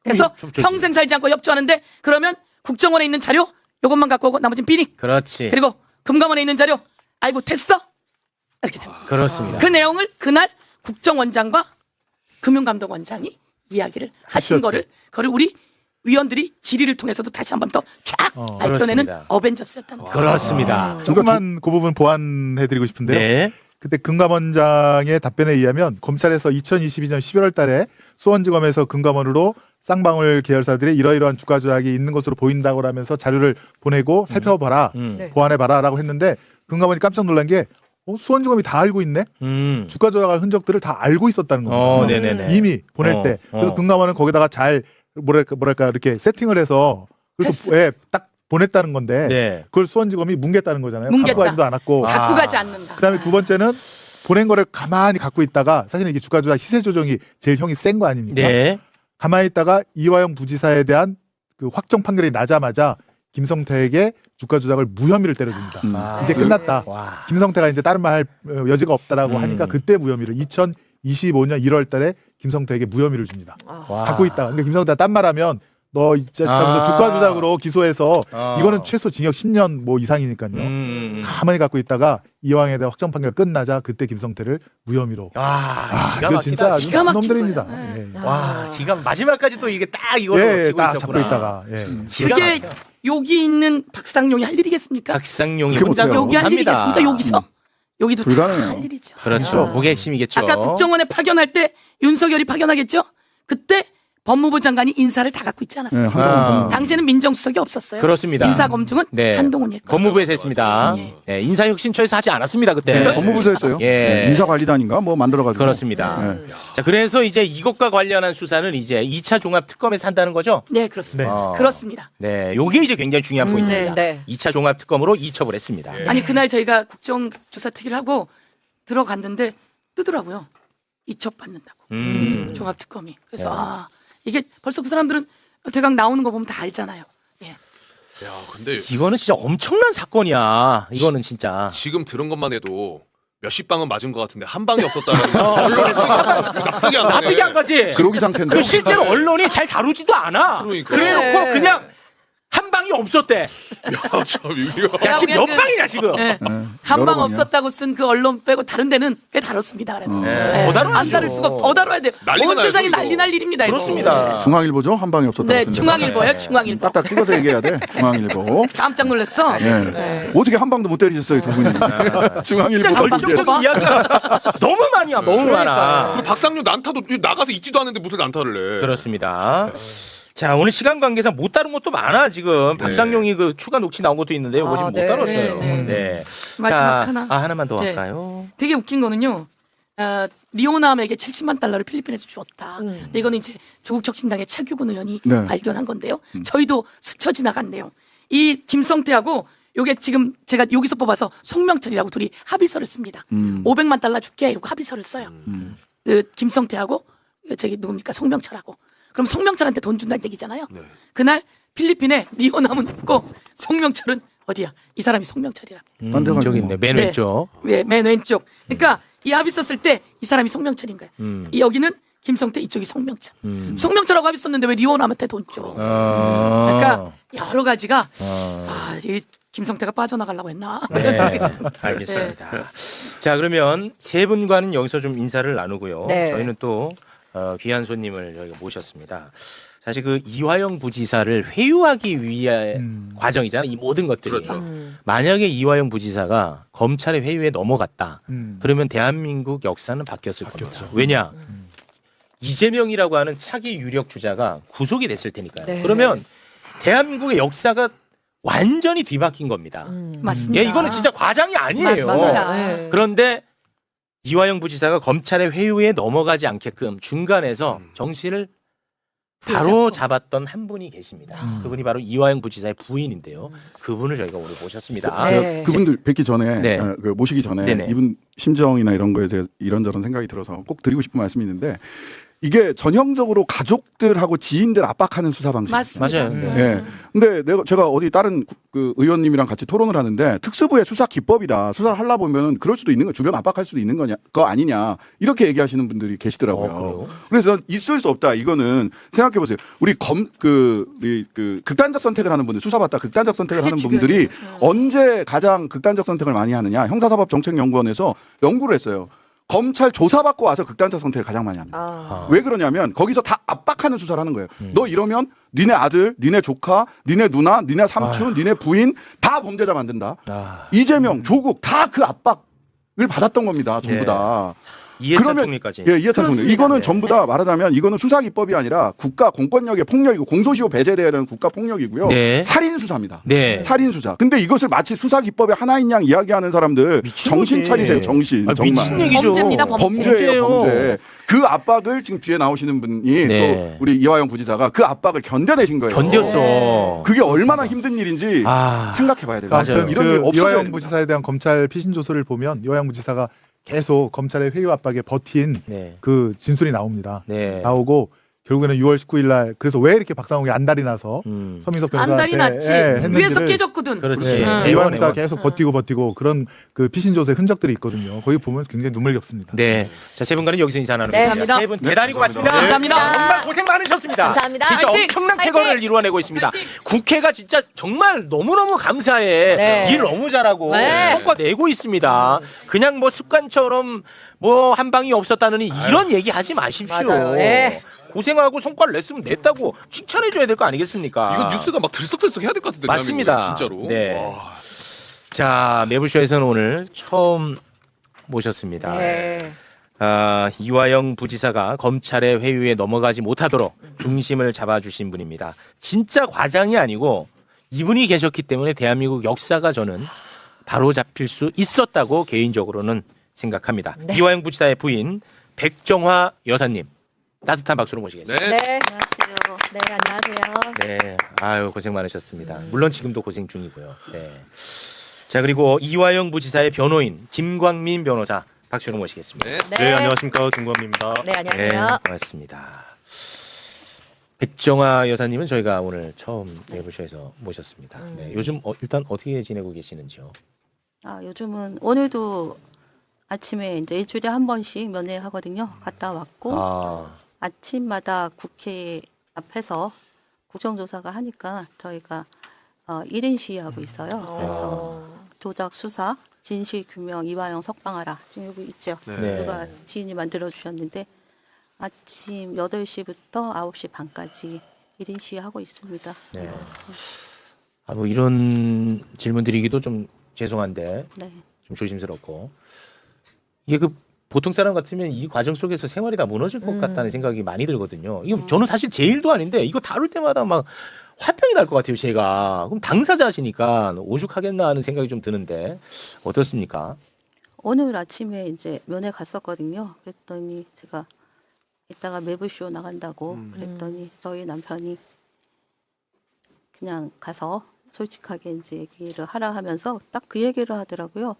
그래서 협조지. 평생 살지 않고 협조하는데 그러면 국정원에 있는 자료 요것만 갖고 오고 나머지는 비닉. 그렇지. 그리고 금감원에 있는 자료 아이고 됐어. 이렇게 됩니다. 그렇습니다. 그 내용을 그날 국정원장과 금융감독원장이 이야기를 하신 거를 그걸 우리 위원들이 질의를 통해서도 다시 한 번 더 쫙 밝혀내는 그렇습니다. 어벤져스였다는 거예요. 그렇습니다. 조금만 그 부분 보완해드리고 싶은데요. 네. 그때 금감원장의 답변에 의하면 검찰에서 2022년 11월 달에 수원지검에서 금감원으로 쌍방울 계열사들이 이러이러한 주가 조작이 있는 것으로 보인다고 하면서 자료를 보내고 살펴봐라, 네. 보완해봐라라고 했는데 금감원이 깜짝 놀란 게 수원지검이 다 알고 있네? 주가 조작할 흔적들을 다 알고 있었다는 겁니다. 네네네. 이미 보낼 때. 그래서 금감원은 거기다가 잘 뭐랄까 이렇게 세팅을 해서 그래서 딱 보냈다는 건데 네. 그걸 수원지검이 뭉갰다는 거잖아요. 뭉갰다. 갖고 가지도 않았고. 갖고 가지 않는다. 그다음에 두 번째는 보낸 거를 가만히 갖고 있다가 사실은 이게 주가 조작 시세 조정이 제일 형이 센 거 아닙니까? 네. 가만히 있다가 이화영 부지사에 대한 그 확정 판결이 나자마자 김성태에게 주가 조작을 무혐의를 때려줍니다. 이제 끝났다. 와. 김성태가 이제 다른 말 할 여지가 없다라고 하니까 그때 무혐의를 2025년 1월 달에 김성태에게 무혐의를 줍니다. 와. 갖고 있다. 근데 김성태가 딴 말하면 너 이 자식 하면서 주가 조작으로 기소해서 이거는 최소 징역 10년 뭐 이상이니까요. 가만히 갖고 있다가 이왕에 대한 확정 판결 끝나자 그때 김성태를 무혐의로. 기가 이거 진짜 아주 기가 막힌 놈들입니다. 거예요. 예. 와, 기가 마지막까지 또 이게 딱 이걸로 예, 쥐고 딱 있었구나. 잡고 있다가. 예. 기가 그게 막혀. 여기 있는 박상용이 할 일이겠습니까? 박상용이 그게 혼자서 못해요. 여기 할 못합니다. 일이겠습니까? 여기서 여기도 다 불가능해요. 할 일이죠. 그렇죠. 그게 핵심이겠죠. 아까 국정원에 파견할 때 윤석열이 파견하겠죠? 그때 법무부 장관이 인사를 다 갖고 있지 않았어요? 네, 한동훈 당시에는 민정수석이 없었어요. 그렇습니다. 인사 검증은 네. 한동훈이 했고. 법무부에서 했습니다. 네, 인사혁신처에서 하지 않았습니다 그때. 네, 법무부에서 했어요. 예. 인사관리단인가 뭐 만들어가지고. 그렇습니다. 네. 자, 그래서 이제 이것과 관련한 수사는 이제 2차 종합특검에서 한다는 거죠? 네, 그렇습니다. 네. 그렇습니다. 네, 요게 이제 굉장히 중요한 포인트입니다. 네. 2차 종합특검으로 이첩을 했습니다. 아니 그날 저희가 국정조사 특위를 하고 들어갔는데 뜨더라고요. 이첩 받는다고. 종합특검이. 그래서 네. 이게 벌써 그 사람들은 대강 나오는 거 보면 다 알잖아요. 예. 야, 근데 이거는 진짜 엄청난 사건이야. 이거는 진짜. 지금 들은 것만 해도 몇십 방은 맞은 것 같은데 한 방이 없었다는 언론에서 납득이 안 가네. 납득이 안 가지. 그러기 상태인데. 그 실제로 언론이 잘 다루지도 않아. 그러니까. 그래놓고 그냥 한 방이 없었대. 자, 지금 몇 방이냐 지금? 네. 여러 한 방 방이야. 없었다고 쓴 그 언론 빼고 다른 데는 꽤 다뤘습니다. 그래도 더 다뤄야죠. 안 다룰 수가 더 다뤄야 돼요. 난리가 온 나요, 세상이 이거. 난리 날 일입니다. 이거. 그렇습니다. 중앙일보죠? 한 방이 없었다고 네, 쓴 데가. 중앙일보예요. 중앙일보. 딱딱 찍어서 얘기해야 돼. 중앙일보. 깜짝 놀랐어. 네. 어떻게 한 방도 못 때리셨어요, 두 분이? 중앙일보 진짜 결정적인 봐. 이야기가 너무 많이야, 너무 많아. 그리고 박상용 난타도 나가서 있지도 않는데 무슨 난타를 내. 그렇습니다. 자, 오늘 시간 관계상 못 다룬 것도 많아, 지금. 박상용이 그 추가 녹취 나온 것도 있는데, 이거 지금 못 다뤘어요. 네. 마지막 자, 하나. 하나만 더 네. 할까요? 되게 웃긴 거는요. 리오남에게 70만 달러를 필리핀에서 주었다. 근데 이거는 이제 조국 혁신당의 차규근 의원이 네. 발견한 건데요. 저희도 스쳐 지나갔네요. 이 김성태하고 요게 지금 제가 여기서 뽑아서 송명철이라고 둘이 합의서를 씁니다. 500만 달러 줄게 이러고 합의서를 써요. 그 김성태하고 저기 누굽니까 송명철하고. 그럼 송명철한테 돈 준다는 얘기잖아요. 네. 그날 필리핀에 리오남은 없고 송명철은 어디야? 이 사람이 송명철이라. 저기 있네, 맨 네. 왼쪽. 네, 맨 왼쪽. 그러니까 이 합의 썼을 때 이 사람이 송명철인 거예요. 이 여기는 김성태, 이쪽이 송명철. 송명철하고 합의 썼는데 왜 리오남한테 돈 줘? 그러니까 여러 가지가 이 김성태가 빠져나가려고 했나? 네, 알겠습니다. 자, 그러면 세 분과는 여기서 좀 인사를 나누고요. 네. 저희는 또 귀한 손님을 여기가 모셨습니다. 사실 그 이화영 부지사를 회유하기 위한 과정이잖아요. 이 모든 것들이. 그렇죠. 만약에 이화영 부지사가 검찰의 회유에 넘어갔다. 그러면 대한민국 역사는 바뀌었을 겁니다. 왜냐? 이재명이라고 하는 차기 유력 주자가 구속이 됐을 테니까요. 네. 그러면 대한민국의 역사가 완전히 뒤바뀐 겁니다. 맞습니다. 예, 이거는 진짜 과장이 아니에요. 맞습니다. 네. 그런데 이화영 부지사가 검찰의 회유에 넘어가지 않게끔 중간에서 정신을 바로 잡았던 한 분이 계십니다. 그분이 바로 이화영 부지사의 부인인데요. 그분을 저희가 오늘 모셨습니다. 네. 그분들 뵙기 전에 네. 그 모시기 전에 네네. 이분 심정이나 이런 거에 대해서 이런저런 생각이 들어서 꼭 드리고 싶은 말씀이 있는데 이게 전형적으로 가족들하고 지인들 압박하는 수사 방식. 맞습니다. 맞아요. 예. 근데 제가 어디 다른 그 의원님이랑 같이 토론을 하는데 특수부의 수사 기법이다. 수사를 하려 보면 그럴 수도 있는 거, 주변 압박할 수도 있는 거 아니냐. 이렇게 얘기하시는 분들이 계시더라고요. 그래서 있을 수 없다. 이거는 생각해 보세요. 우리 극단적 선택을 하는 분들, 수사받다 극단적 선택을 하는 분들이 언제 가장 극단적 선택을 많이 하느냐. 형사사법정책연구원에서 연구를 했어요. 검찰 조사받고 와서 극단적 선택을 가장 많이 합니다. 왜 그러냐면 거기서 다 압박하는 수사를 하는 거예요. 너 이러면 니네 아들, 니네 조카, 니네 누나, 니네 삼촌, 니네 부인 다 범죄자 만든다. 이재명, 조국 다 그 압박을 받았던 겁니다. 전부 다. 이해찬 총리까지. 예, 이해찬 총리. 이거는 전부 다 말하자면 이거는 수사 기법이 아니라 국가 공권력의 폭력이고 공소시효 배제돼야 되는 국가 폭력이고요. 네. 살인 수사입니다. 네. 살인 수사. 근데 이것을 마치 수사 기법의 하나인 양 이야기하는 사람들 정신 차리세요. 정신. 정말. 미친 얘기죠. 범죄입니다. 범죄예요. 범죄. 그 압박을 지금 뒤에 나오시는 분이 네. 또 우리 이화영 부지사가 그 압박을 견뎌내신 거예요. 견뎠어. 그게 얼마나 힘든 일인지 생각해봐야 돼요. 아무튼 이런 일 그 없어져야 이화영 됩니다. 부지사에 대한 검찰 피신 조서를 보면 이화영 부지사가 계속 검찰의 회유 압박에 버틴 그 진술이 나옵니다. 나오고 결국에는 6월 19일 날 그래서 왜 이렇게 박상욱이 안달이 나서 서민석 안달이 변호사한테 났지. 했는지를 위에서 깨졌거든. 그렇지. 이화영 부지사가 계속 버티고 그런 그 피신 조서의 흔적들이 있거든요. 거기 보면 굉장히 눈물겹습니다. 네. 자, 세 분과는 여기서 인사 나누겠습니다. 감사합니다. 세 분 대단히 고맙습니다. 감사합니다. 정말 고생 많으셨습니다. 감사합니다. 진짜 화이팅! 엄청난 화이팅! 쾌거를 이루어내고 있습니다. 국회가 진짜 정말 너무너무 감사해. 네. 일 너무 잘하고 네. 성과 내고 있습니다. 그냥 뭐 습관처럼 뭐 한 방이 없었다느니 이런 얘기 하지 마십시오. 맞아요. 네. 고생하고 성과를 냈으면 냈다고 칭찬해줘야 될 거 아니겠습니까? 이건 뉴스가 막 들썩들썩 해야 될 것 같은데. 맞습니다. 진짜로. 네. 와. 자, 매불쇼에서는 오늘 처음 모셨습니다. 네. 이화영 부지사가 검찰의 회유에 넘어가지 못하도록 중심을 잡아주신 분입니다. 진짜 과장이 아니고 이분이 계셨기 때문에 대한민국 역사가 저는 바로 잡힐 수 있었다고 개인적으로는 생각합니다. 네. 이화영 부지사의 부인 백정화 여사님 따뜻한 박수로 모시겠습니다. 네. 안녕하세요. 네, 안녕하세요. 네, 아유 고생 많으셨습니다. 물론 지금도 고생 중이고요. 네. 자, 그리고 이화영 부지사의 변호인 김광민 변호사 박수로 모시겠습니다. 네. 안녕하십니까, 김광민입니다. 네, 안녕하세요. 네, 고맙습니다. 백정화 여사님은 저희가 오늘 처음 내부쇼에서 모셨습니다. 네, 요즘 일단 어떻게 지내고 계시는지요? 요즘은 오늘도 아침에 이제 일주일에 한 번씩 면회하거든요. 갔다 왔고 아침마다 국회 앞에서 국정조사가 하니까 저희가 1인 시위하고 있어요. 그래서 조작 수사, 진실 규명, 이화영 석방하라. 지금 여기 있죠. 네. 누가 지인이 만들어 주셨는데 아침 8시부터 9시 반까지 1인 시위하고 있습니다. 네. 뭐 이런 질문 드리기도 좀 죄송한데 네. 좀 조심스럽고 이게 그 보통 사람 같으면 이 과정 속에서 생활이 다 무너질 것 같다는 생각이 많이 들거든요. 이거 저는 사실 제 일도 아닌데 이거 다룰 때마다 막 화병이 날 것 같아요, 제가. 그럼 당사자시니까 오죽하겠나 하는 생각이 좀 드는데 어떻습니까? 오늘 아침에 이제 면회 갔었거든요. 그랬더니 제가 이따가 매부쇼 나간다고 그랬더니 저희 남편이 그냥 가서 솔직하게 이제 얘기를 하라 하면서 딱 그 얘기를 하더라고요.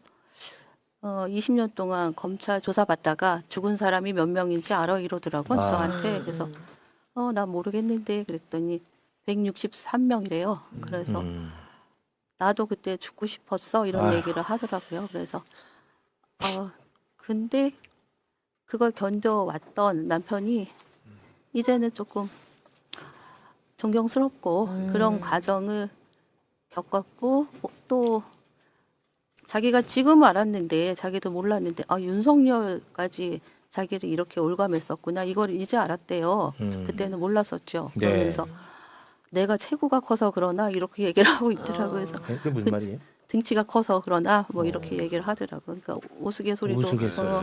20년 동안 검찰 조사받다가 죽은 사람이 몇 명인지 알아 이러더라고요. 저한테. 그래서 나 모르겠는데 그랬더니 163명이래요. 그래서 나도 그때 죽고 싶었어 이런 얘기를 하더라고요. 그래서 근데 그걸 견뎌왔던 남편이 이제는 조금 존경스럽고 그런 과정을 겪었고 또 자기가 지금 알았는데 자기도 몰랐는데 윤석열까지 자기를 이렇게 올감했었구나 이걸 이제 알았대요. 그때는 몰랐었죠. 네. 그러면서 내가 체구가 커서 그러나 이렇게 얘기를 하고 있더라고요. 그래서 그게 무슨 말이에요? 등치가 커서 그러나 뭐 이렇게 얘기를 하더라고요. 그러니까 우스갯소리도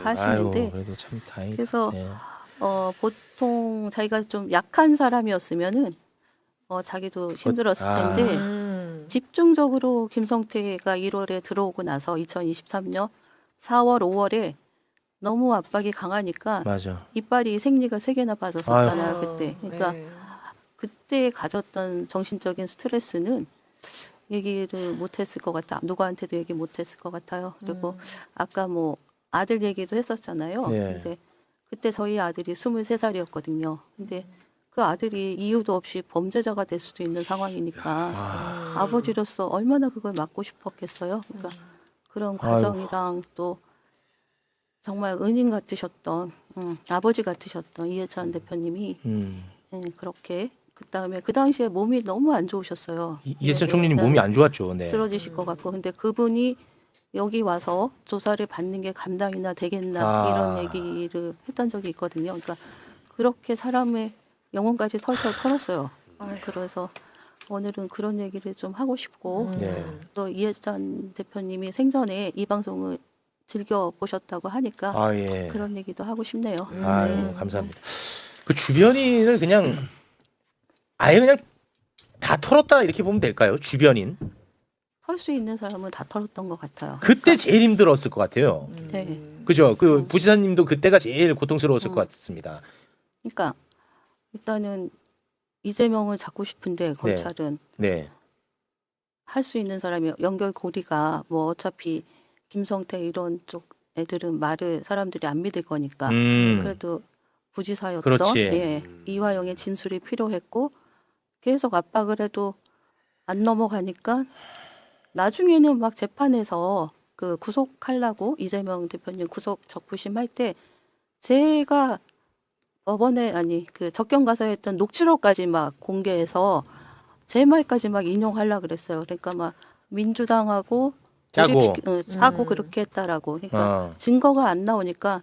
하시는데 아유, 그래도 참 다행이다. 그래서 네. 보통 자기가 좀 약한 사람이었으면은 자기도 힘들었을 텐데 집중적으로 김성태가 1월에 들어오고 나서 2023년 4월, 5월에 너무 압박이 강하니까 맞아. 이빨이 생리가 3개나 빠졌었잖아요. 그때. 그러니까 그때 가졌던 정신적인 스트레스는 얘기를 못했을 것 같아. 누구한테도 얘기 못했을 것 같아요. 그리고 아까 뭐 아들 얘기도 했었잖아요. 네. 근데 그때 저희 아들이 23살이었거든요. 근데 그 아들이 이유도 없이 범죄자가 될 수도 있는 상황이니까 아버지로서 얼마나 그걸 막고 싶었겠어요. 그러니까 그런 과정이랑 또 정말 은인 같으셨던 아버지 같으셨던 이해찬 대표님이 그렇게 그다음에 그 당시에 몸이 너무 안 좋으셨어요. 이해찬 총리님 몸이 안 좋았죠. 네. 쓰러지실 것 같고 근데 그분이 여기 와서 조사를 받는 게 감당이나 되겠나 이런 얘기를 했던 적이 있거든요. 그러니까 그렇게 사람의 영혼까지 털털 털었어요. 그래서 오늘은 그런 얘기를 좀 하고 싶고 또 이해찬 대표님이 생전에 이 방송을 즐겨 보셨다고 하니까 그런 얘기도 하고 싶네요. 아유, 감사합니다. 그 주변인을 그냥 아예 그냥 다 털었다 이렇게 보면 될까요? 주변인. 털 수 있는 사람은 다 털었던 것 같아요. 그때 제일 힘들었을 것 같아요. 네. 그죠? 그 부지사님도 그때가 제일 고통스러웠을 것 같습니다. 그러니까 일단은 이재명을 잡고 싶은데 검찰은 할 수 있는 사람이 연결고리가 뭐 어차피 김성태 이런 쪽 애들은 말을 사람들이 안 믿을 거니까 그래도 부지사였던 이화영의 진술이 필요했고 계속 압박을 해도 안 넘어가니까 나중에는 막 재판에서 그 구속하려고 이재명 대표님 구속 적부심 할 때 제가 법원에 그 접견가서 했던 녹취록까지 막 공개해서 제 말까지 막 인용하려고 그랬어요. 그러니까 막 민주당하고 짜고 그렇게 했다라고. 그러니까 증거가 안 나오니까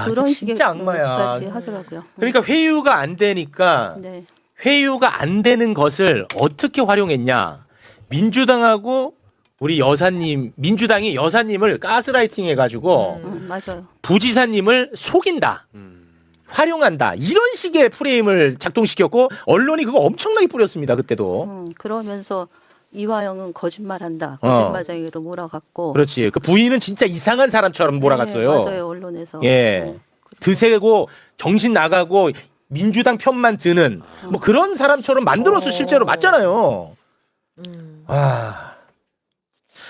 그런 식의 진짜 악마야. 까지 하더라고요. 그러니까 회유가 안 되니까 회유가 안 되는 것을 어떻게 활용했냐. 민주당하고 우리 여사님, 민주당이 여사님을 가스라이팅 해가지고 맞아요. 부지사님을 속인다. 활용한다. 이런 식의 프레임을 작동시켰고 언론이 그거 엄청나게 뿌렸습니다. 그때도. 그러면서 이화영은 거짓말한다. 거짓말쟁이로 몰아갔고. 그렇지. 그 부인은 진짜 이상한 사람처럼 몰아갔어요. 맞아요. 언론에서. 드세고 정신 나가고 민주당 편만 드는 뭐 그런 사람처럼 만들어서 실제로 맞잖아요.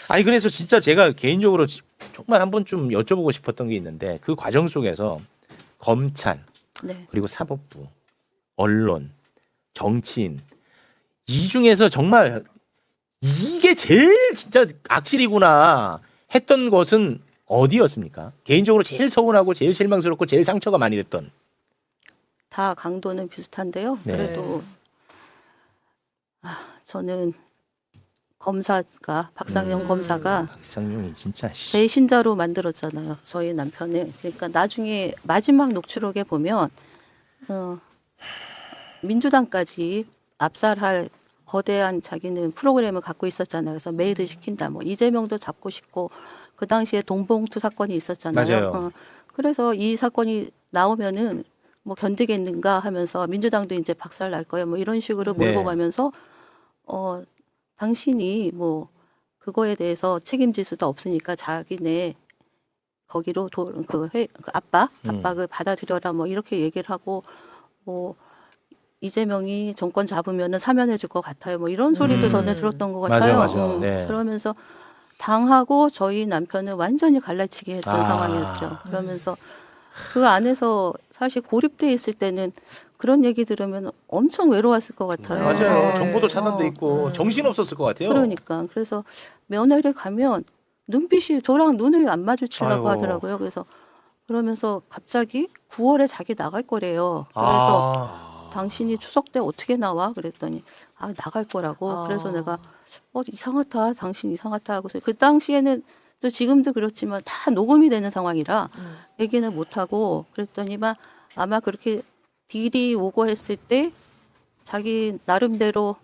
아니 그래서 진짜 제가 개인적으로 정말 한번 좀 여쭤보고 싶었던 게 있는데 그 과정 속에서 검찰 그리고 사법부, 언론, 정치인 이 중에서 정말 이게 제일 진짜 악질이구나 했던 것은 어디였습니까? 개인적으로 제일 서운하고 제일 실망스럽고 제일 상처가 많이 됐던. 다 강도는 비슷한데요. 그래도 저는 검사가 박상용 검사가 박상용이 진짜 배신자로 만들었잖아요. 저희 남편을. 그러니까 나중에 마지막 녹취록에 보면 민주당까지 압살할 거대한 자기는 프로그램을 갖고 있었잖아요. 그래서 메이드 시킨다. 뭐 이재명도 잡고 싶고 그 당시에 돈봉투 사건이 있었잖아요. 맞아요. 그래서 이 사건이 나오면은 뭐 견디겠는가 하면서 민주당도 이제 박살 날 거예요. 뭐 이런 식으로 몰고 네. 가면서 당신이 뭐 그거에 대해서 책임질 수도 없으니까 자기네 거기로 압박을 받아들여라 뭐 이렇게 얘기를 하고 뭐 이재명이 정권 잡으면은 사면해 줄 것 같아요. 뭐 이런 소리도 저는 들었던 것 같아요. 맞아. 네. 그러면서 당하고 저희 남편은 완전히 갈라치게 했던 상황이었죠. 그러면서 그 안에서 사실 고립돼 있을 때는 그런 얘기 들으면 엄청 외로웠을 것 같아요. 맞아요. 정보도 차단돼 있고 정신 없었을 것 같아요. 그러니까 그래서 면회를 가면 눈빛이 저랑 눈을 안 마주치려고 하더라고요. 그래서 그러면서 갑자기 9월에 자기 나갈 거래요. 그래서 당신이 추석 때 어떻게 나와? 그랬더니 나갈 거라고. 그래서 내가 이상하다. 당신 이상하다 하고서 그 당시에는 또 지금도 그렇지만 다 녹음이 되는 상황이라 얘기는 못 하고 그랬더니만 아마 그렇게 딜이 오고 했을 때 자기 나름대로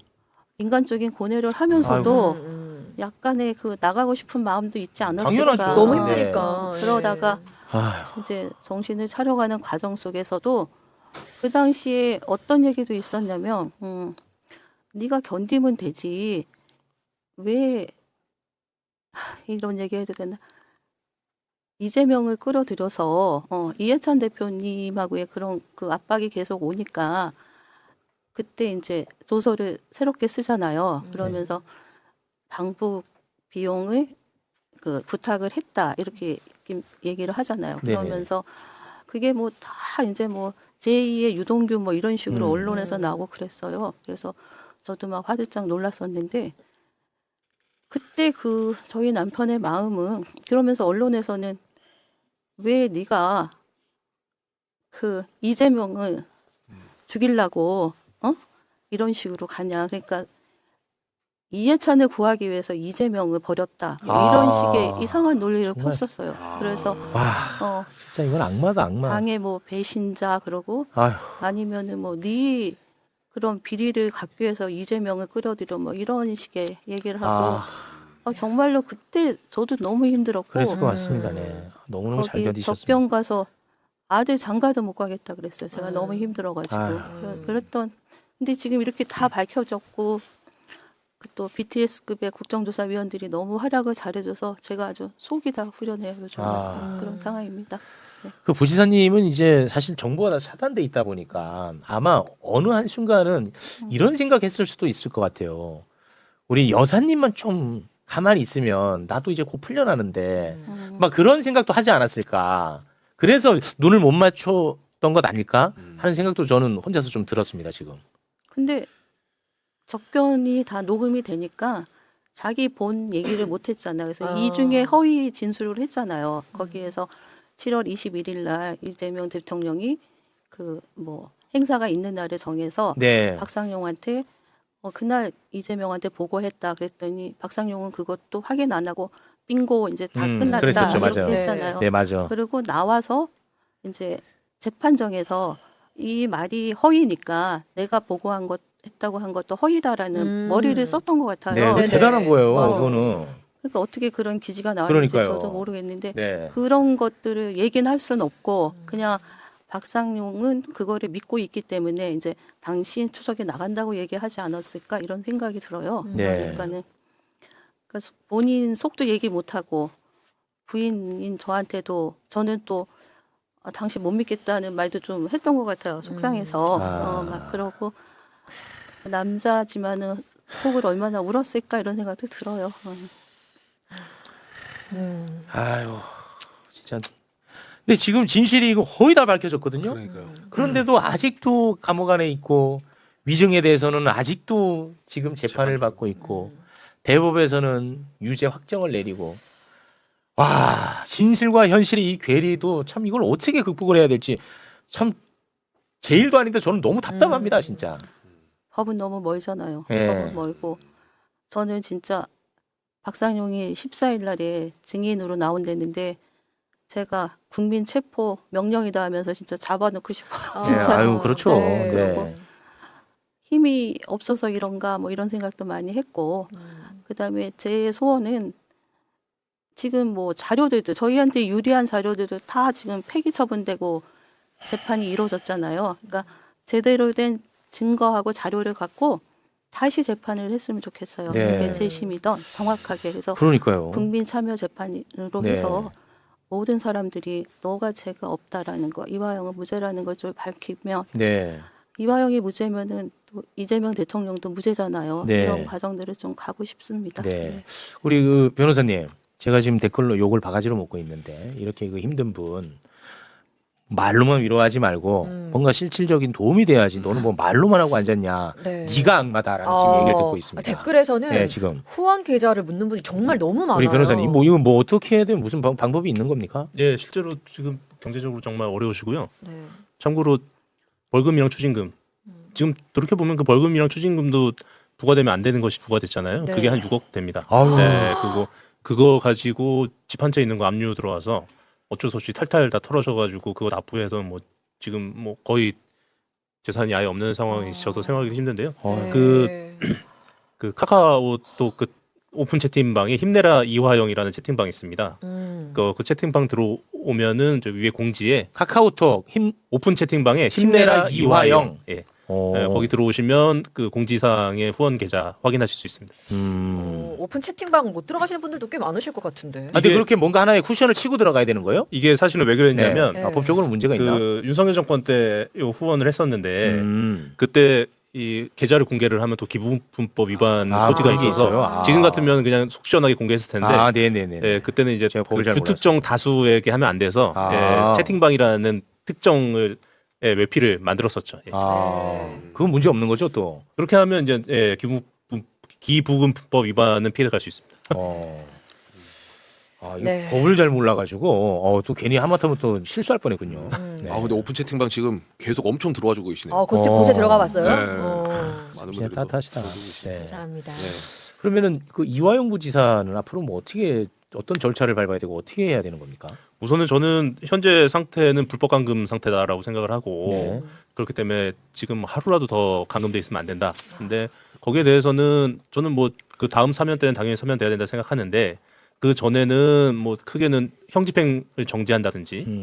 인간적인 고뇌를 하면서도 약간의 그 나가고 싶은 마음도 있지 않았을까. 당연하죠. 너무 힘드니까. 그러다가 이제 정신을 차려가는 과정 속에서도 그 당시에 어떤 얘기도 있었냐면 네가 견디면 되지 왜 이런 얘기 해도 되나 이재명을 끌어들여서 이해찬 대표님하고의 그런 그 압박이 계속 오니까 그때 이제 조서를 새롭게 쓰잖아요. 그러면서 방북 비용을 그 부탁을 했다 이렇게 얘기를 하잖아요. 그러면서 그게 뭐 다 이제 뭐 제2의 유동규 뭐 이런 식으로 언론에서 나오고 그랬어요. 그래서 저도 막 화들짝 놀랐었는데 그때 그 저희 남편의 마음은 그러면서 언론에서는 왜 네가 그 이재명을 죽이려고 이런 식으로 가냐. 그러니까 이해찬을 구하기 위해서 이재명을 버렸다. 뭐 이런 식의 이상한 논리를 폈었어요. 그래서 진짜 이건 악마다 악마. 당의 뭐 배신자 그러고 아니면은 뭐 네 그런 비리를 갖기 위해서 이재명을 끌어들여 뭐 이런 식의 얘기를 하고 정말로 그때 저도 너무 힘들었고 그랬을 것 같습니다. 네. 너무너무 잘 거기 견디셨습니다. 적병 가서 아들 장가도 못 가겠다 그랬어요. 제가 너무 힘들어가지고 그랬던. 근데 지금 이렇게 다 밝혀졌고 또 BTS급의 국정조사위원들이 너무 활약을 잘해줘서 제가 아주 속이 다 후련해요. 요즘 그런 상황입니다. 네. 그 부지사님은 이제 사실 정보가 다 차단돼 있다 보니까 아마 어느 한 순간은 이런 생각했을 수도 있을 것 같아요. 우리 여사님만 좀 가만히 있으면 나도 이제 곧 풀려나는데 막 그런 생각도 하지 않았을까. 그래서 눈을 못 맞췄던 것 아닐까 하는 생각도 저는 혼자서 좀 들었습니다. 지금. 근데 접견이 다 녹음이 되니까 자기 본 얘기를 못 했잖아요. 그래서 이중에 허위 진술을 했잖아요. 거기에서 7월 21일 날 이재명 대통령이 그 뭐 행사가 있는 날을 정해서 박상용한테 그날 이재명한테 보고했다 그랬더니 박상용은 그것도 확인 안 하고 빙고 이제 다 끝났다 그랬었죠. 이렇게 맞아요. 했잖아요. 네, 맞아. 그리고 나와서 이제 재판정에서 이 말이 허위니까 내가 보고한 것 했다고 한 것도 허위다라는 머리를 썼던 것 같아요. 네, 대단한 거예요. 이거는. 그러니까 어떻게 그런 기지가 나왔는지 그러니까요. 저도 모르겠는데 네. 그런 것들을 얘기는 할 수는 없고 그냥 박상용은 그거를 믿고 있기 때문에 이제 당신 추석에 나간다고 얘기하지 않았을까 이런 생각이 들어요. 그러니까는 그러니까 본인 속도 얘기 못하고 부인인 저한테도 저는 또 당신 못 믿겠다는 말도 좀 했던 것 같아요. 속상해서 막 그러고 남자지만은 속을 얼마나 울었을까 이런 생각도 들어요. 아유, 진짜. 근데 지금 진실이 이거 거의 다 밝혀졌거든요. 그런데도 아직도 감옥 안에 있고 위증에 대해서는 아직도 지금 재판을 받고 있고 대법에서는 유죄 확정을 내리고 와 진실과 현실의 이 괴리도 참 이걸 어떻게 극복을 해야 될지 참 제일도 아닌데 저는 너무 답답합니다 진짜. 법은 너무 멀잖아요. 예. 법은 멀고 저는 진짜 박상용이 14일 날에 증인으로 나온다는데 제가 국민 체포 명령이다 하면서 진짜 잡아놓고 싶어요. 진짜. 아유, 그렇죠. 네. 네. 그리고 힘이 없어서 이런가 뭐 이런 생각도 많이 했고 그다음에 제 소원은 지금 뭐 자료들도 저희한테 유리한 자료들도 다 지금 폐기 처분되고 재판이 이루어졌잖아요. 그러니까 제대로 된 증거하고 자료를 갖고 다시 재판을 했으면 좋겠어요. 네. 그게 재심이던 정확하게 해서 그러니까요. 국민 참여 재판으로 네. 해서 모든 사람들이 너가 죄가 없다라는 거, 이화영은 무죄라는 걸 좀 밝히면 네. 이화영이 무죄면은 또 이재명 대통령도 무죄잖아요. 네. 이런 과정들을 좀 가고 싶습니다. 네. 우리 그 변호사님, 제가 지금 댓글로 욕을 바가지로 먹고 있는데 이렇게 그 힘든 분 말로만 위로하지 말고 뭔가 실질적인 도움이 돼야지. 너는 뭐 말로만 하고 앉았냐. 네. 네가 악마다라는 지금 얘기를 듣고 있습니다. 댓글에서는 네, 지금 후원 계좌를 묻는 분이 정말 너무 많아요. 우리 변호사님, 뭐 이거 뭐 어떻게 해야 돼? 무슨 방법이 있는 겁니까? 예, 실제로 지금 경제적으로 정말 어려우시고요. 네. 참고로 벌금이랑 추징금 지금 돌이켜 보면 그 벌금이랑 추징금도 부과되면 안 되는 것이 부과됐잖아요. 네. 그게 한 6억 됩니다. 아유. 네, 그거 가지고 집 한 채 있는 거 압류 들어와서 어쩔 수 없이 탈탈 다 털어져가지고 그거 납부해서 뭐 지금 뭐 거의 재산이 아예 없는 상황이셔서 생각하기 힘든데요. 네. 그 카카오톡 그 오픈 채팅방에 힘내라 이화영이라는 채팅방이 있습니다. 그 채팅방 들어오면은 저 위에 공지에 카카오톡 오픈 채팅방에 힘내라 이화영. 예. 오. 네, 거기 들어오시면 그 공지사항의 후원 계좌 확인하실 수 있습니다. 오픈 채팅방 못 들어가시는 분들도 꽤 많으실 것 같은데. 근데 그렇게 뭔가 하나의 쿠션을 치고 들어가야 되는 거예요? 이게 사실은 왜 그랬냐면 네. 법적으로 문제가 있나? 그 윤석열 정권 때 요 후원을 했었는데 그때 이 계좌를 공개를 하면 또 기부금법 위반 소지가 그런 게 있어서 있어요? 지금 같으면 그냥 속 시원하게 공개했을 텐데 네네네. 예, 그때는 이제 법을 잘 불특정 다수에게 하면 안 돼서 예, 채팅방이라는 특정을 외피를 만들었었죠. 예. 그건 문제 없는 거죠, 또. 그렇게 하면 이제 기부금법 위반은 피해갈 수 있습니다. 이거 네. 법을 잘 몰라가지고 또 괜히 하마터면 또 실수할 뻔했군요. 네. 아 근데 오픈 채팅방 지금 계속 엄청 들어와주고 계시네요. 그때 곳에 들어가 봤어요? 네. 많은 분들이 따뜻하시다. 네. 감사합니다. 그러면은 그 이화영 부지사는 앞으로 뭐 어떤 절차를 밟아야 되고 어떻게 해야 되는 겁니까? 우선은 저는 현재 상태는 불법 감금 상태다라고 생각을 하고 네. 그렇기 때문에 지금 하루라도 더 감금돼 있으면 안 된다. 근데 거기에 대해서는 저는 뭐 그 다음 사면 때는 당연히 사면돼야 된다 생각하는데 그 전에는 뭐 크게는 형 집행을 정지한다든지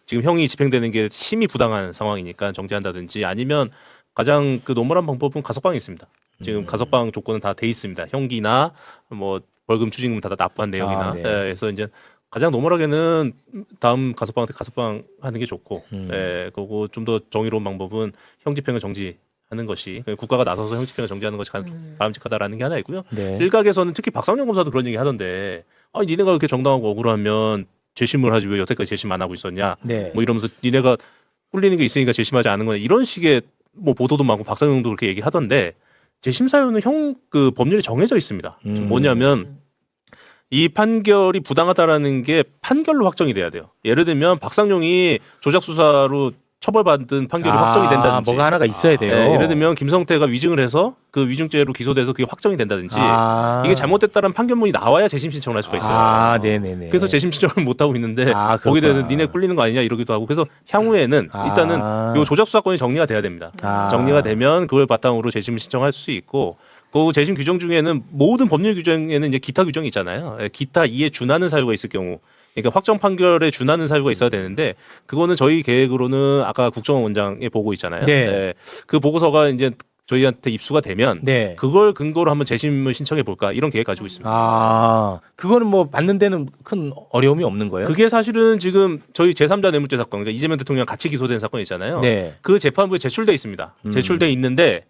지금 형이 집행되는 게 심히 부당한 상황이니까 정지한다든지 아니면 가장 그 노멀한 방법은 가석방이 있습니다. 지금 가석방 조건은 다 돼 있습니다. 형기나 뭐 벌금 추징금 다 납부한 내용이나 네. 그래서 이제 가장 노멀하게는 다음 가석방 때 가석방 하는 게 좋고 그리고 좀 더 정의로운 방법은 형 집행을 정지하는 것이 국가가 나서서 형 집행을 정지하는 것이 가장 바람직하다라는 게 하나 있고요. 네. 일각에서는 특히 박상용 검사도 그런 얘기 하던데 니네가 그렇게 정당하고 억울하면 재심을 하지 왜 여태까지 재심 안 하고 있었냐 네. 뭐 이러면서 니네가 꿀리는 게 있으니까 재심하지 않은 거냐 이런 식의 뭐 보도도 많고 박상용도 그렇게 얘기하던데 재심 사유는 그 법률에 정해져 있습니다. 뭐냐면 이 판결이 부당하다라는 게 판결로 확정이 돼야 돼요. 예를 들면 박상용이 조작 수사로 처벌받은 판결이 확정이 된다든지 뭐가 하나가 있어야 돼요. 네, 예를 들면 김성태가 위증을 해서 그 위증죄로 기소돼서 그게 확정이 된다든지 이게 잘못됐다는 판결문이 나와야 재심 신청을 할 수가 있어요. 네네네. 그래서 재심 신청을 못 하고 있는데 거기에 대해서 니네 꿀리는 거 아니냐 이러기도 하고 그래서 향후에는 일단은 요 조작 수사권이 정리가 돼야 됩니다. 정리가 되면 그걸 바탕으로 재심을 신청할 수 있고 그 재심 규정 중에는 모든 법률 규정에는 이제 기타 규정이 있잖아요. 기타 이에 준하는 사유가 있을 경우, 그러니까 확정 판결에 준하는 사유가 있어야 되는데 그거는 저희 계획으로는 아까 국정원장의 보고 있잖아요. 네. 그 보고서가 이제 저희한테 입수가 되면 그걸 근거로 한번 재심을 신청해 볼까 이런 계획 가지고 있습니다. 그거는 뭐 받는 데는 큰 어려움이 없는 거예요? 그게 사실은 지금 저희 제3자 뇌물죄 사건, 그러니까 이재명 대통령 같이 기소된 사건 있잖아요. 네. 그 재판부에 제출돼 있습니다. 제출돼 있는데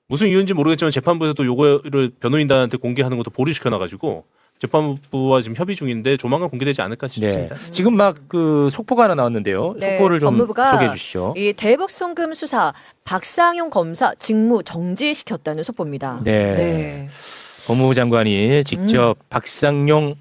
무슨 이유인지 모르겠지만 재판부에서 또 요거를 변호인단한테 공개하는 것도 보류시켜놔가지고 재판부와 지금 협의 중인데 조만간 공개되지 않을까 싶습니다. 지금 막 그 속보가 하나 나왔는데요. 속보를 좀 법무부가 소개해 주시죠. 이 대북 송금 수사 박상용 검사 직무 정지시켰다는 속보입니다. 네. 법무부 장관이 직접 박상용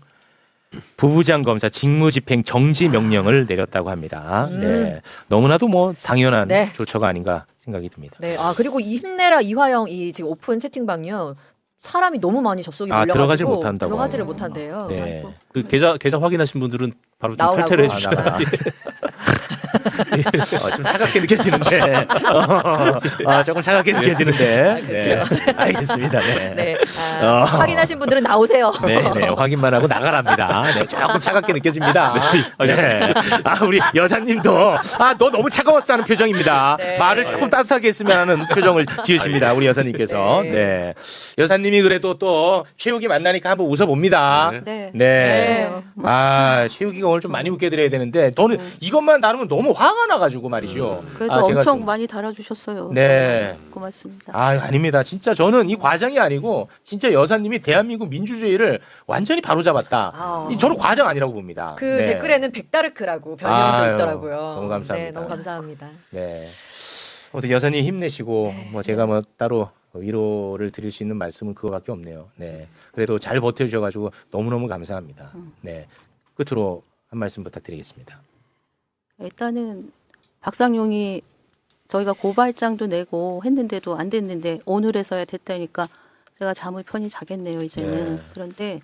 부부장 검사 직무집행 정지 명령을 내렸다고 합니다. 네. 너무나도 뭐 당연한 조처가 아닌가 생각이 듭니다. 네. 그리고 이 힘내라 이화영 이 지금 오픈 채팅방요. 사람이 너무 많이 접속이 아, 들어가질 몰려가지고 못한다고. 들어가지를 못한대요. 네. 그 계좌 확인하신 분들은 바로 좀 나오라고? 탈퇴를 해주셔야 나가라. 좀 차갑게 느껴지는데. 조금 차갑게 느껴지는데. 그렇죠. 네. 알겠습니다. 네. 네. 확인하신 분들은 나오세요. 네, 확인만 하고 나가랍니다. 네, 조금 차갑게 느껴집니다. 네. 우리 여사님도, 너 너무 차가웠어 하는 표정입니다. 네. 말을 조금 따뜻하게 했으면 하는 표정을 지으십니다. 우리 여사님께서. 네. 여사님이 그래도 또 최욱이 만나니까 한번 웃어봅니다. 네. 네. 최욱이가 오늘 좀 많이 웃게 드려야 되는데, 너는 이것만 다루면 너무 화가 나가지고 말이죠. 그래도 제가 엄청 좀- 많이 달아주셨어요. 네. 고맙습니다. 아닙니다. 진짜 저는 이 과장이 아니고 진짜 여사님이 대한민국 민주주의를 완전히 바로잡았다. 저는 과장 아니라고 봅니다. 그 네. 댓글에는 백다르크라고 별명도 아유, 있더라고요. 너무 감사합니다. 네, 너무 감사합니다. 네. 아무튼 여사님 힘내시고 제가 따로 위로를 드릴 수 있는 말씀은 그거밖에 없네요. 네. 그래도 잘 버텨주셔가지고 너무너무 감사합니다. 네. 끝으로 한 말씀 부탁드리겠습니다. 일단은 박상용이 저희가 고발장도 내고 했는데도 안 됐는데 오늘에서야 됐다니까 제가 잠을 편히 자겠네요 이제는. 네. 그런데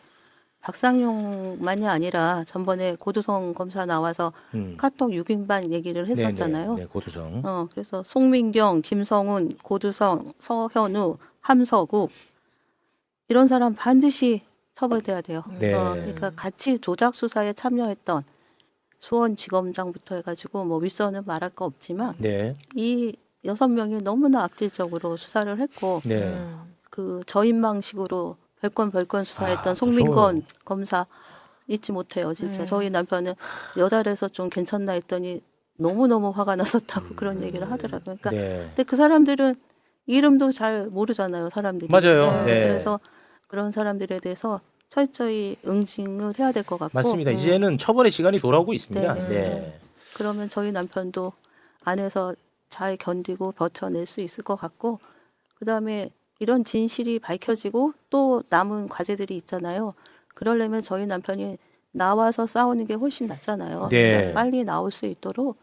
박상용만이 아니라 전번에 고두성 검사 나와서 카톡 6인반 얘기를 했었잖아요. 네, 고두성. 그래서 송민경, 김성훈, 고두성, 서현우, 함서국 이런 사람 반드시 처벌돼야 돼요. 네. 그러니까 같이 조작 수사에 참여했던 수원지검장부터 해가지고 뭐 윗선은 말할 거 없지만 네. 이 6명이 너무나 악질적으로 수사를 했고 네. 그 저인망식으로 별건 수사했던 송민건 검사 잊지 못해요. 진짜 저희 남편은 여자라서 좀 괜찮나 했더니 너무너무 화가 났었다고 그런 얘기를 하더라고요. 그러니까 근데 그 사람들은 이름도 잘 모르잖아요. 사람들이. 맞아요. 네. 그래서 그런 사람들에 대해서 철저히 응징을 해야 될 것 같고. 맞습니다. 이제는 처벌의 시간이 돌아오고 있습니다. 네. 그러면 저희 남편도 안에서 잘 견디고 버텨낼 수 있을 것 같고, 그 다음에 이런 진실이 밝혀지고 또 남은 과제들이 있잖아요. 그러려면 저희 남편이 나와서 싸우는 게 훨씬 낫잖아요. 네. 그러니까 빨리 나올 수 있도록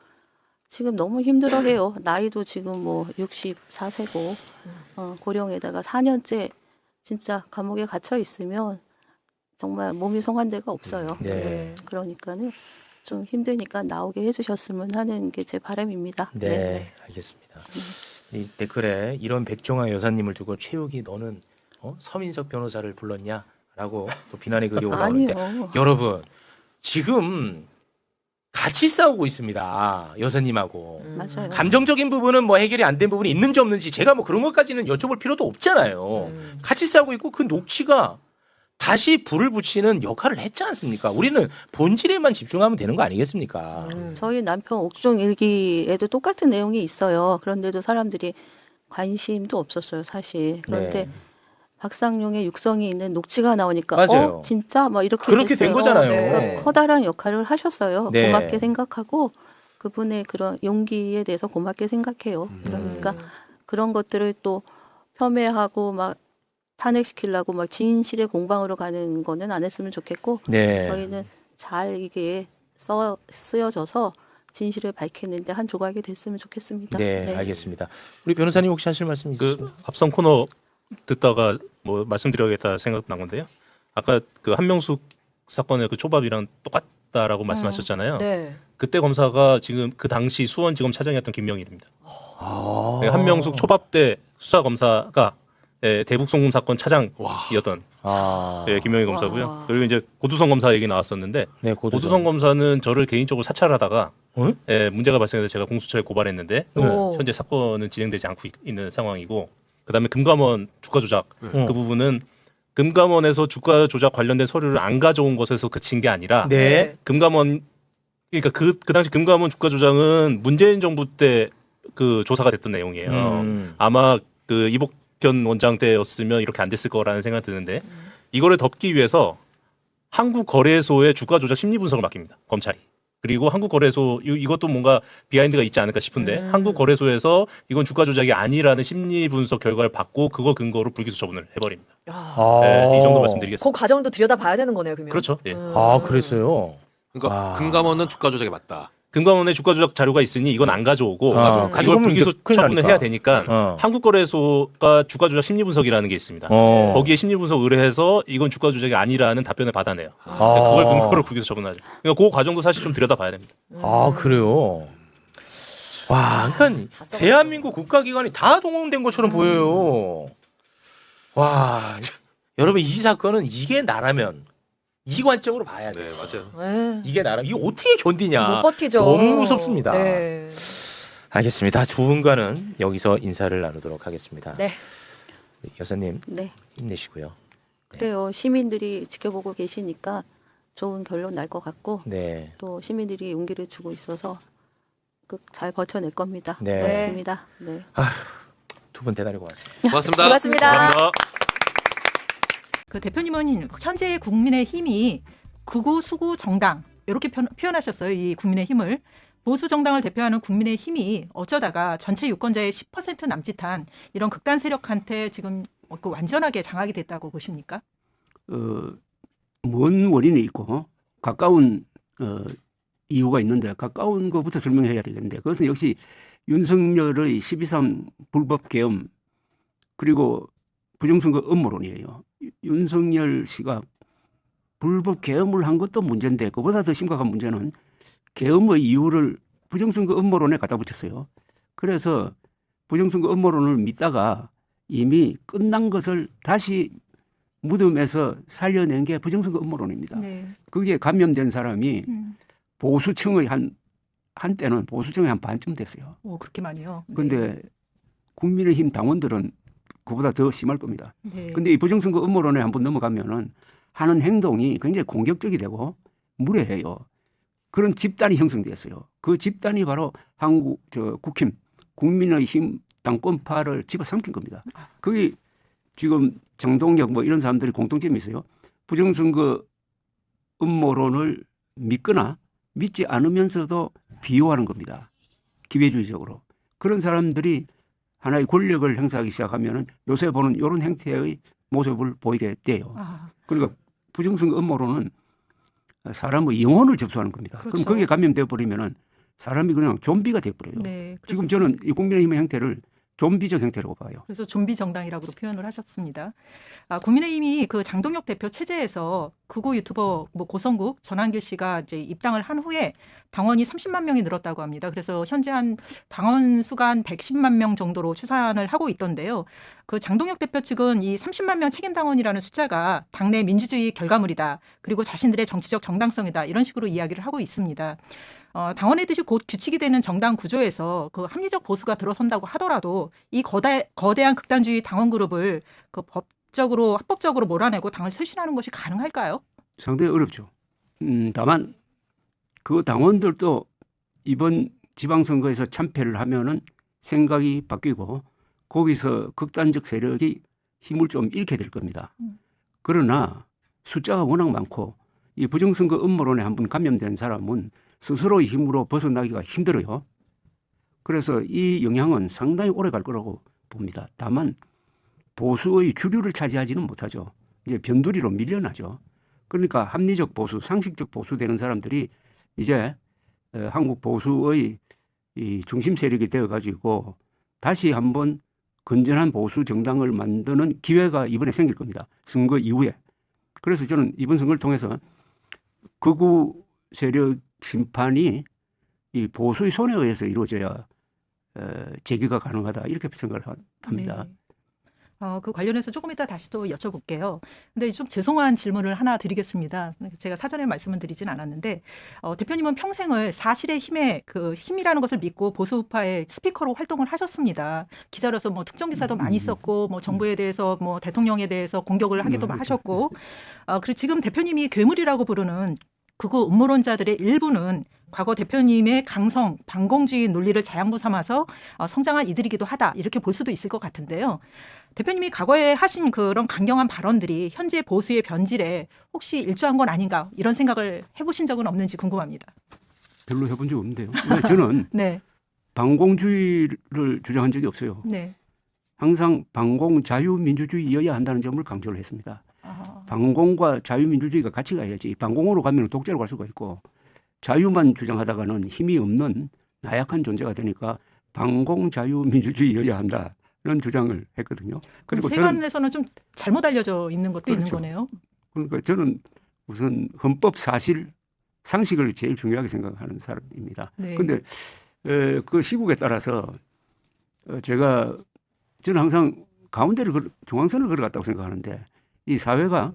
지금 너무 힘들어해요. 나이도 지금 뭐 64세고 고령에다가 4년째 진짜 감옥에 갇혀 있으면 정말 몸이 성한 데가 없어요. 네. 그러니까는 좀 힘드니까 나오게 해주셨으면 하는 게 제 바람입니다. 네, 알겠습니다. 이 댓글에 이런 백종화 여사님을 두고 최욱이 너는 서민석 변호사를 불렀냐라고 또 비난의 글이 올라오는데 아니요. 여러분 지금 같이 싸우고 있습니다. 여사님하고. 맞아요. 감정적인 부분은 뭐 해결이 안 된 부분이 있는지 없는지 제가 뭐 그런 것까지는 여쭤볼 필요도 없잖아요. 같이 싸우고 있고 그 녹취가 다시 불을 붙이는 역할을 했지 않습니까? 우리는 본질에만 집중하면 되는 거 아니겠습니까? 저희 남편 옥중 일기에도 똑같은 내용이 있어요. 그런데도 사람들이 관심도 없었어요, 사실. 그런데 네. 박상용의 육성이 있는 녹취가 나오니까 맞아요. 진짜 막 이렇게 그렇게 된 됐어요. 거잖아요. 그러니까 커다란 역할을 하셨어요. 네. 고맙게 생각하고 그분의 그런 용기에 대해서 고맙게 생각해요. 그러니까 그런 것들을 또 폄훼하고 막 탄핵시키려고 막 진실의 공방으로 가는 거는 안 했으면 좋겠고 네. 저희는 잘 이게 쓰여져서 진실을 밝히는데 한 조각이 됐으면 좋겠습니다. 네, 알겠습니다. 우리 변호사님 혹시 하실 말씀 있으세요? 앞선 코너 듣다가 뭐 말씀드려야겠다 생각난 건데요. 아까 그 한명숙 사건의 그 초밥이랑 똑같다라고 말씀하셨잖아요. 네. 그때 검사가 지금 그 당시 수원지검 차장이었던 김명일입니다. 네, 한명숙 초밥 때 수사 검사가 대북송금 사건 차장이었던 김명희 검사고요. 그리고 이제 고두성 검사 얘기 나왔었는데 고두성 검사는 저를 개인적으로 사찰하다가 문제가 발생해서 제가 공수처에 고발했는데 현재 사건은 진행되지 않고 있는 상황이고 그다음에 금감원 주가 조작 그 부분은 금감원에서 주가 조작 관련된 서류를 안 가져온 것에서 그친 게 아니라 금감원 그러니까 그 당시 금감원 주가 조작은 문재인 정부 때 그 조사가 됐던 내용이에요. 아마 그 이복현 원장 때였으면 이렇게 안 됐을 거라는 생각이 드는데 이거를 덮기 위해서 한국거래소의 주가 조작 심리 분석을 맡깁니다. 검찰이. 그리고 한국거래소 이것도 뭔가 비하인드가 있지 않을까 싶은데 한국거래소에서 이건 주가 조작이 아니라는 심리 분석 결과를 받고 그거 근거로 불기소 처분을 해버립니다. 네, 이 정도 말씀드리겠습니다. 그 과정도 들여다봐야 되는 거네요, 그러면. 그렇죠. 예. 그랬어요. 그러니까 금감원은 주가 조작이 맞다. 금감원에 주가 조작 자료가 있으니 이건 안 가져오고 가지고 이걸 오면 불기소 큰일 처분을 나니까. 해야 되니까 한국거래소가 주가 조작 심리 분석이라는 게 있습니다. 거기에 심리 분석 의뢰해서 이건 주가 조작이 아니라는 답변을 받아내요. 그걸 근거로 불기소 처분하죠. 그러니까 그 과정도 사실 좀 들여다봐야 됩니다. 아 그래요. 와, 그러니까 대한민국 국가기관이 다 동원된 것처럼 보여요. 와, 여러분 이 사건은 이게 나라면 이 관점으로 봐야 돼. 네, 맞아요. 이게 나라면 이거 어떻게 견디냐. 못 버티죠. 너무 무섭습니다. 네. 알겠습니다. 두 분과는 여기서 인사를 나누도록 하겠습니다. 네. 여사님 네. 힘내시고요. 그래요. 시민들이 지켜보고 계시니까 좋은 결론 날 것 같고 네. 또 시민들이 용기를 주고 있어서 잘 버텨낼 겁니다. 네. 고맙습니다. 네. 두 분 대단히 고맙습니다. 고맙습니다. 고맙습니다. 감사합니다. 그 대표님은 현재 국민의힘이 극우 수구 정당 이렇게 표현하셨어요. 이 국민의힘을 보수 정당을 대표하는 국민의힘이 어쩌다가 전체 유권자의 10% 남짓한 이런 극단 세력한테 지금 완전하게 장악이 됐다고 보십니까? 먼 원인이 있고 가까운 이유가 있는데 가까운 것부터 설명해야 되겠는데 그것은 역시 윤석열의 12.3 불법 계엄 그리고 부정선거 음모론이에요. 윤석열 씨가 불법 계엄을 한 것도 문제인데 그보다 더 심각한 문제는 계엄의 이유를 부정선거 음모론에 갖다 붙였어요. 그래서 부정선거 음모론을 믿다가 이미 끝난 것을 다시 무덤에서 살려낸 게 부정선거 음모론입니다. 네. 거기에 감염된 사람이 보수층의 한때는 보수층의 한 반쯤 됐어요. 오, 그렇게 많이요? 그런데 국민의힘 당원들은 그보다 더 심할 겁니다. 네. 그런데 이 부정선거 음모론에 한번 넘어가면은 하는 행동이 굉장히 공격적이 되고 무례해요. 그런 집단이 형성됐어요. 그 집단이 바로 국힘, 국민의힘 당권파를 집어삼킨 겁니다. 거기 지금 장동혁 뭐 이런 사람들이 공통점이 있어요. 부정선거 음모론을 믿거나 믿지 않으면서도 비호하는 겁니다. 기회주의적으로. 그런 사람들이 하나의 권력을 행사하기 시작하면은 요새 보는 이런 형태의 모습을 보이게 돼요. 그러니까 부정선거 음모론은 사람의 영혼을 접수하는 겁니다. 그렇죠. 그럼 거기에 감염되어 버리면은 사람이 그냥 좀비가 되어 버려요. 네, 지금 저는 이 국민의힘의 형태를 좀비적 형태라고 봐요. 그래서 좀비 정당이라고 표현을 하셨습니다. 국민의힘이 그 장동혁 대표 체제에서 극우 유튜버 고성국, 전한길 씨가 이제 입당을 한 후에 당원이 30만 명이 늘었다고 합니다. 그래서 현재 한 당원 수가 한 110만 명 정도로 추산을 하고 있던데요. 그 장동혁 대표 측은 이 30만 명 책임 당원이라는 숫자가 당내 민주주의 결과물이다. 그리고 자신들의 정치적 정당성이다. 이런 식으로 이야기를 하고 있습니다. 당원의 뜻이 곧 규칙이 되는 정당 구조에서 그 합리적 보수가 들어선다고 하더라도 이 거대한 극단주의 당원 그룹을 그 합법적으로 몰아내고 당을 쇄신하는 것이 가능할까요? 상당히 어렵죠. 다만 그 당원들도 이번 지방선거에서 참패를 하면은 생각이 바뀌고 거기서 극단적 세력이 힘을 좀 잃게 될 겁니다. 그러나 숫자가 워낙 많고 이 부정선거 음모론에 한번 감염된 사람은 스스로의 힘으로 벗어나기가 힘들어요. 그래서 이 영향은 상당히 오래 갈 거라고 봅니다. 다만 보수의 주류를 차지하지는 못하죠. 이제 변두리로 밀려나죠. 그러니까 합리적 보수, 상식적 보수 되는 사람들이 이제 한국 보수의 이 중심 세력이 되어가지고 다시 한번 건전한 보수 정당을 만드는 기회가 이번에 생길 겁니다. 선거 이후에. 그래서 저는 이번 선거를 통해서 극우 세력 심판이 이 보수의 손에 의해서 이루어져야 재개가 가능하다 이렇게 생각을 합니다. 네. 그 관련해서 조금 이따 다시 또 여쭤볼게요. 근데 좀 죄송한 질문을 하나 드리겠습니다. 제가 사전에 말씀을 드리진 않았는데 대표님은 평생을 사실의 힘이라는 것을 믿고 보수우파의 스피커로 활동을 하셨습니다. 기자로서 뭐 특정 기사도 많이 썼고 뭐 정부에 대해서 뭐 대통령에 대해서 공격을 하기도 하셨고 그리고 지금 대표님이 괴물이라고 부르는 극우 음모론자들의 일부는 과거 대표님의 강성, 반공주의 논리를 자양분 삼아서 성장한 이들이기도 하다. 이렇게 볼 수도 있을 것 같은데요. 대표님이 과거에 하신 그런 강경한 발언들이 현재 보수의 변질에 혹시 일조한 건 아닌가 이런 생각을 해보신 적은 없는지 궁금합니다. 별로 해본 적 없는데요. 저는 네. 반공주의를 주장한 적이 없어요. 네. 항상 반공 자유민주주의여야 한다는 점을 강조를 했습니다. 반공과 자유민주주의가 같이 가야지. 반공으로 가면 독재로 갈 수가 있고 자유만 주장하다가는 힘이 없는 나약한 존재가 되니까 반공자유민주주의여야 한다는 주장을 했거든요. 그리고 세관에서는 좀 잘못 알려져 있는 것도 그렇죠. 있는 거네요. 그러니까 저는 우선 헌법 사실 상식을 제일 중요하게 생각하는 사람입니다. 그런데 그 시국에 따라서 저는 항상 가운데를 중앙선을 걸어갔다고 생각하는데 이 사회가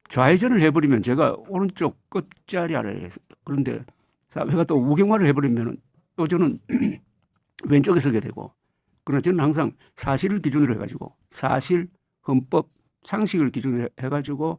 좌회전을 해버리면 제가 오른쪽 끝자리 아래에 그런데 사회가 또 우경화를 해버리면 또 저는 왼쪽에 서게 되고 그러나 저는 항상 사실을 기준으로 해가지고 사실, 헌법, 상식을 기준으로 해가지고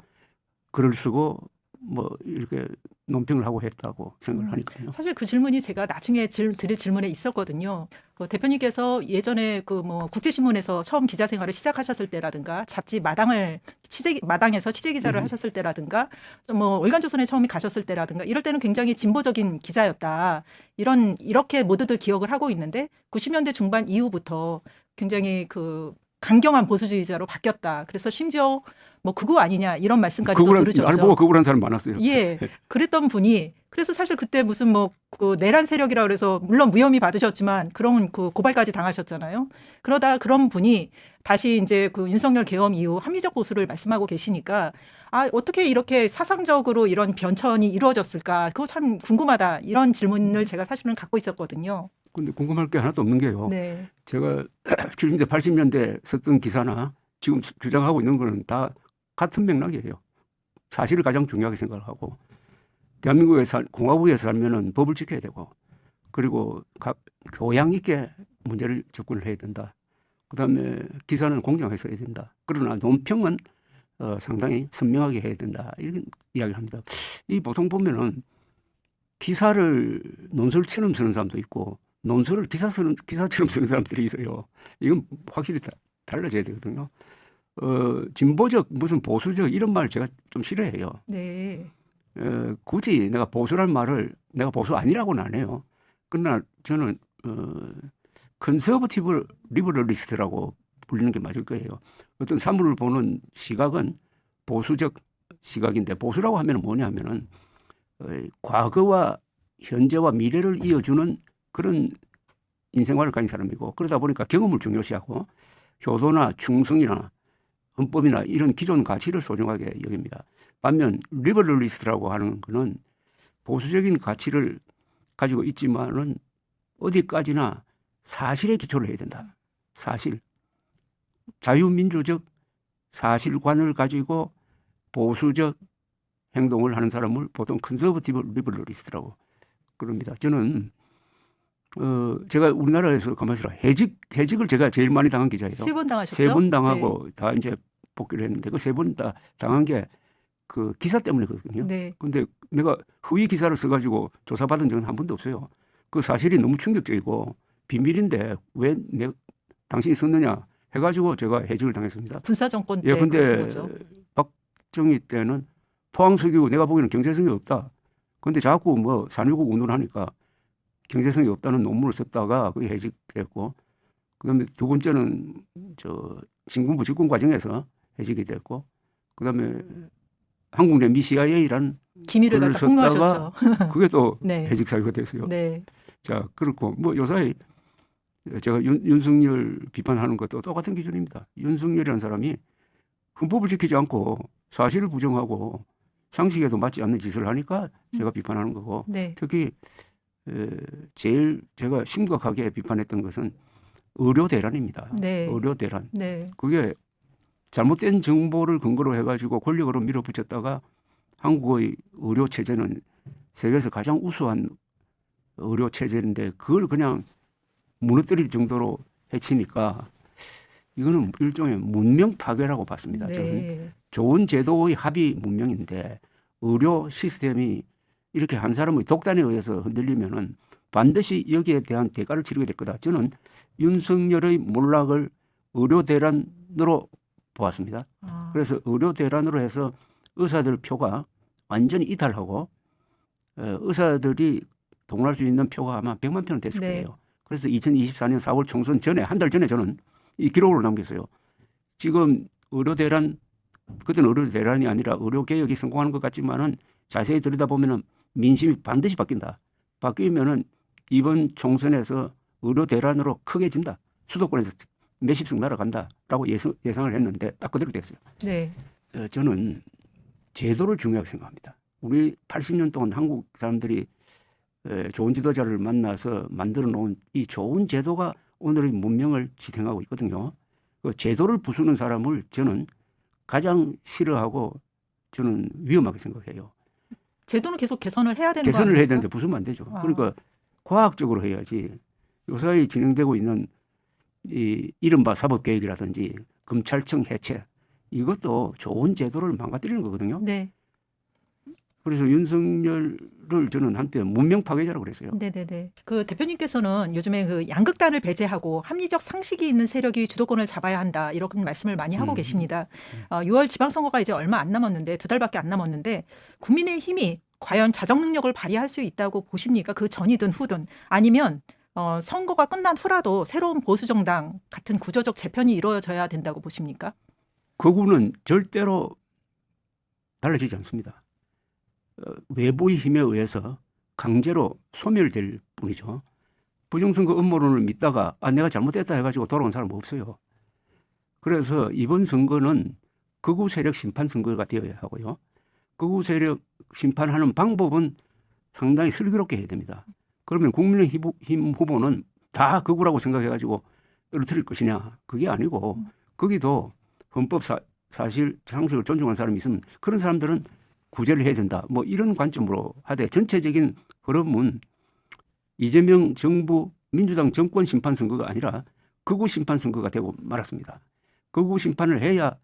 글을 쓰고 뭐 이렇게 논평을 하고 했다고 생각을 하니까요. 사실 그 질문이 제가 나중에 드릴 질문에 있었거든요. 대표님께서 예전에 그 뭐 국제신문에서 처음 기자 생활을 시작하셨을 때라든가 잡지 마당에서 취재 기자를 하셨을 때라든가 뭐 월간조선에 처음 가셨을 때라든가 이럴 때는 굉장히 진보적인 기자였다. 이렇게 모두들 기억을 하고 있는데 90년대 중반 이후부터 굉장히 그 강경한 보수주의자로 바뀌었다. 그래서 심지어 뭐 극우 아니냐 이런 말씀까지도 들으셨죠. 나를 보고 극우라는 사람 많았어요. 예, 그랬던 분이 그래서 사실 그때 무슨 뭐 그 내란 세력이라 그래서 물론 무혐의 받으셨지만 그런 그 고발까지 당하셨잖아요. 그러다 그런 분이 다시 이제 그 윤석열 계엄 이후 합리적 보수를 말씀하고 계시니까 어떻게 이렇게 사상적으로 이런 변천이 이루어졌을까? 그거 참 궁금하다. 이런 질문을 제가 사실은 갖고 있었거든요. 근데 궁금할 게 하나도 없는 게요. 네. 제가 70년대, 80년대 썼던 기사나 지금 주장하고 있는 거는 다 같은 맥락이에요. 사실을 가장 중요하게 생각을 하고 대한민국에 공화국에 살면은 법을 지켜야 되고 그리고 교양 있게 문제를 접근을 해야 된다. 그다음에 기사는 공정해서 해야 된다. 그러나 논평은 상당히 선명하게 해야 된다. 이런 이야기를 합니다. 이 보통 보면은 기사를 논설처럼 쓰는 사람도 있고 논설을 기사처럼 쓰는 사람들이 있어요. 이건 확실히 달라져야 되거든요. 진보적 무슨 보수적 이런 말 제가 좀 싫어해요. 네. 굳이 내가 보수란 말을 내가 보수 아니라고는 안 해요. 그러나 저는 컨서버티브 리버럴리스트라고 불리는 게 맞을 거예요. 어떤 사물을 보는 시각은 보수적 시각인데 보수라고 하면 뭐냐면은 과거와 현재와 미래를 이어주는 그런 인생관을 가진 사람이고 그러다 보니까 경험을 중요시하고 효도나 충성이나 헌법이나 이런 기존 가치를 소중하게 여깁니다. 반면 리버럴리스트라고 하는 거는 보수적인 가치를 가지고 있지만은 어디까지나 사실에 기초를 해야 된다. 사실. 자유민주적 사실관을 가지고 보수적 행동을 하는 사람을 보통 컨서버티브 리버럴리스트라고 그럽니다. 저는 제가 우리나라에서 가만히 있어라 해직을 제가 제일 많이 당한 기자예요. 3번 당하셨죠? 3번 당하고 네. 다 이제 복귀를 했는데 그 3번 다 당한 게 그 기사 때문이거든요. 네. 근데 내가 허위 기사를 써가지고 조사받은 적은 한 번도 없어요. 그 사실이 너무 충격적이고 비밀인데 왜 당신이 썼느냐 해가지고 제가 해직을 당했습니다. 군사정권 때. 예, 근데 박정희 때는 포항석유 내가 보기에는 경제성이 없다. 근데 자꾸 뭐 산유국 운동을 하니까 경제성이 없다는 논문을 썼다가 그게 해직됐고 그다음에 두 번째는 신군부 집권 과정에서 해직이 됐고 그다음에 한국 내미 CIA라는 기밀을 갖다 폭로하셨죠. 그게 또 네. 해직 사유가 됐어요. 네. 자 그렇고 뭐 요사이 제가 윤석열 비판하는 것도 똑같은 기준입니다. 윤석열이라는 사람이 헌법을 지키지 않고 사실을 부정하고 상식에도 맞지 않는 짓을 하니까 제가 비판하는 거고 네. 특히 제일 제가 심각하게 비판했던 것은 의료 대란입니다. 네. 의료 대란. 네. 그게 잘못된 정보를 근거로 해가지고 권력으로 밀어붙였다가 한국의 의료 체제는 세계에서 가장 우수한 의료 체제인데 그걸 그냥 무너뜨릴 정도로 해치니까 이거는 일종의 문명 파괴라고 봤습니다. 네. 저는 좋은 제도의 합의 문명인데 의료 시스템이 이렇게 한 사람의 독단에 의해서 흔들리면은 반드시 여기에 대한 대가를 치르게 될 거다. 저는 윤석열의 몰락을 의료 대란으로 보았습니다. 그래서 의료 대란으로 해서 의사들 표가 완전히 이탈하고 의사들이 동원할 수 있는 표가 아마 100만 표는 됐을 네. 거예요. 그래서 2024년 4월 총선 전에 한 달 전에 저는 이 기록을 남겼어요. 지금 의료 대란 그때는 의료 대란이 아니라 의료 개혁이 성공하는 것 같지만은 자세히 들여다보면은 민심이 반드시 바뀐다. 바뀌면은 이번 총선에서 의료 대란으로 크게 진다. 수도권에서 몇십 석 날아간다라고 예상을 했는데 딱 그대로 됐어요. 네. 저는 제도를 중요하게 생각합니다. 우리 80년 동안 한국 사람들이 좋은 지도자를 만나서 만들어 놓은 이 좋은 제도가 오늘의 문명을 지탱하고 있거든요. 그 제도를 부수는 사람을 저는 가장 싫어하고 저는 위험하게 생각해요. 제도는 계속 개선을 해야 되는 거 개선을 해야 아닙니까? 되는데 부수면 안 되죠. 그러니까 과학적으로 해야지. 요사이 진행되고 있는 이 이른바 사법개혁이라든지 검찰청 해체 이것도 좋은 제도를 망가뜨리는 거거든요. 네. 그래서 윤석열을 저는 한때 문명 파괴자라고 그랬어요. 네네네. 그 대표님께서는 요즘에 그 양극단을 배제하고 합리적 상식이 있는 세력이 주도권을 잡아야 한다 이런 말씀을 많이 하고 계십니다. 6월 지방선거가 이제 얼마 안 남았는데 2달밖에 안 남았는데 국민의힘이 과연 자정 능력을 발휘할 수 있다고 보십니까? 그 전이든 후든 아니면 선거가 끝난 후라도 새로운 보수정당 같은 구조적 재편이 이루어져야 된다고 보십니까? 그구는 절대로 달라지지 않습니다. 외부의 힘에 의해서 강제로 소멸될 뿐이죠. 부정선거 음모론을 믿다가 내가 잘못했다 해가지고 돌아온 사람 없어요. 그래서 이번 선거는 극우 세력 심판 선거가 되어야 하고요. 극우 세력 심판하는 방법은 상당히 슬기롭게 해야 됩니다. 그러면 국민의힘 후보는 다 극우라고 생각해가지고 떨어뜨릴 것이냐? 그게 아니고 거기도 헌법 사실 상식을 존중하는 사람이 있으면 그런 사람들은 구제를 해야 된다. 뭐 이런 관점으로 하되 전체적인 흐름은 이재명 정부 민주당 정권 심판 선거가 아니라 극우 심판 선거가 되고 말았습니다. 극우 심판을 해야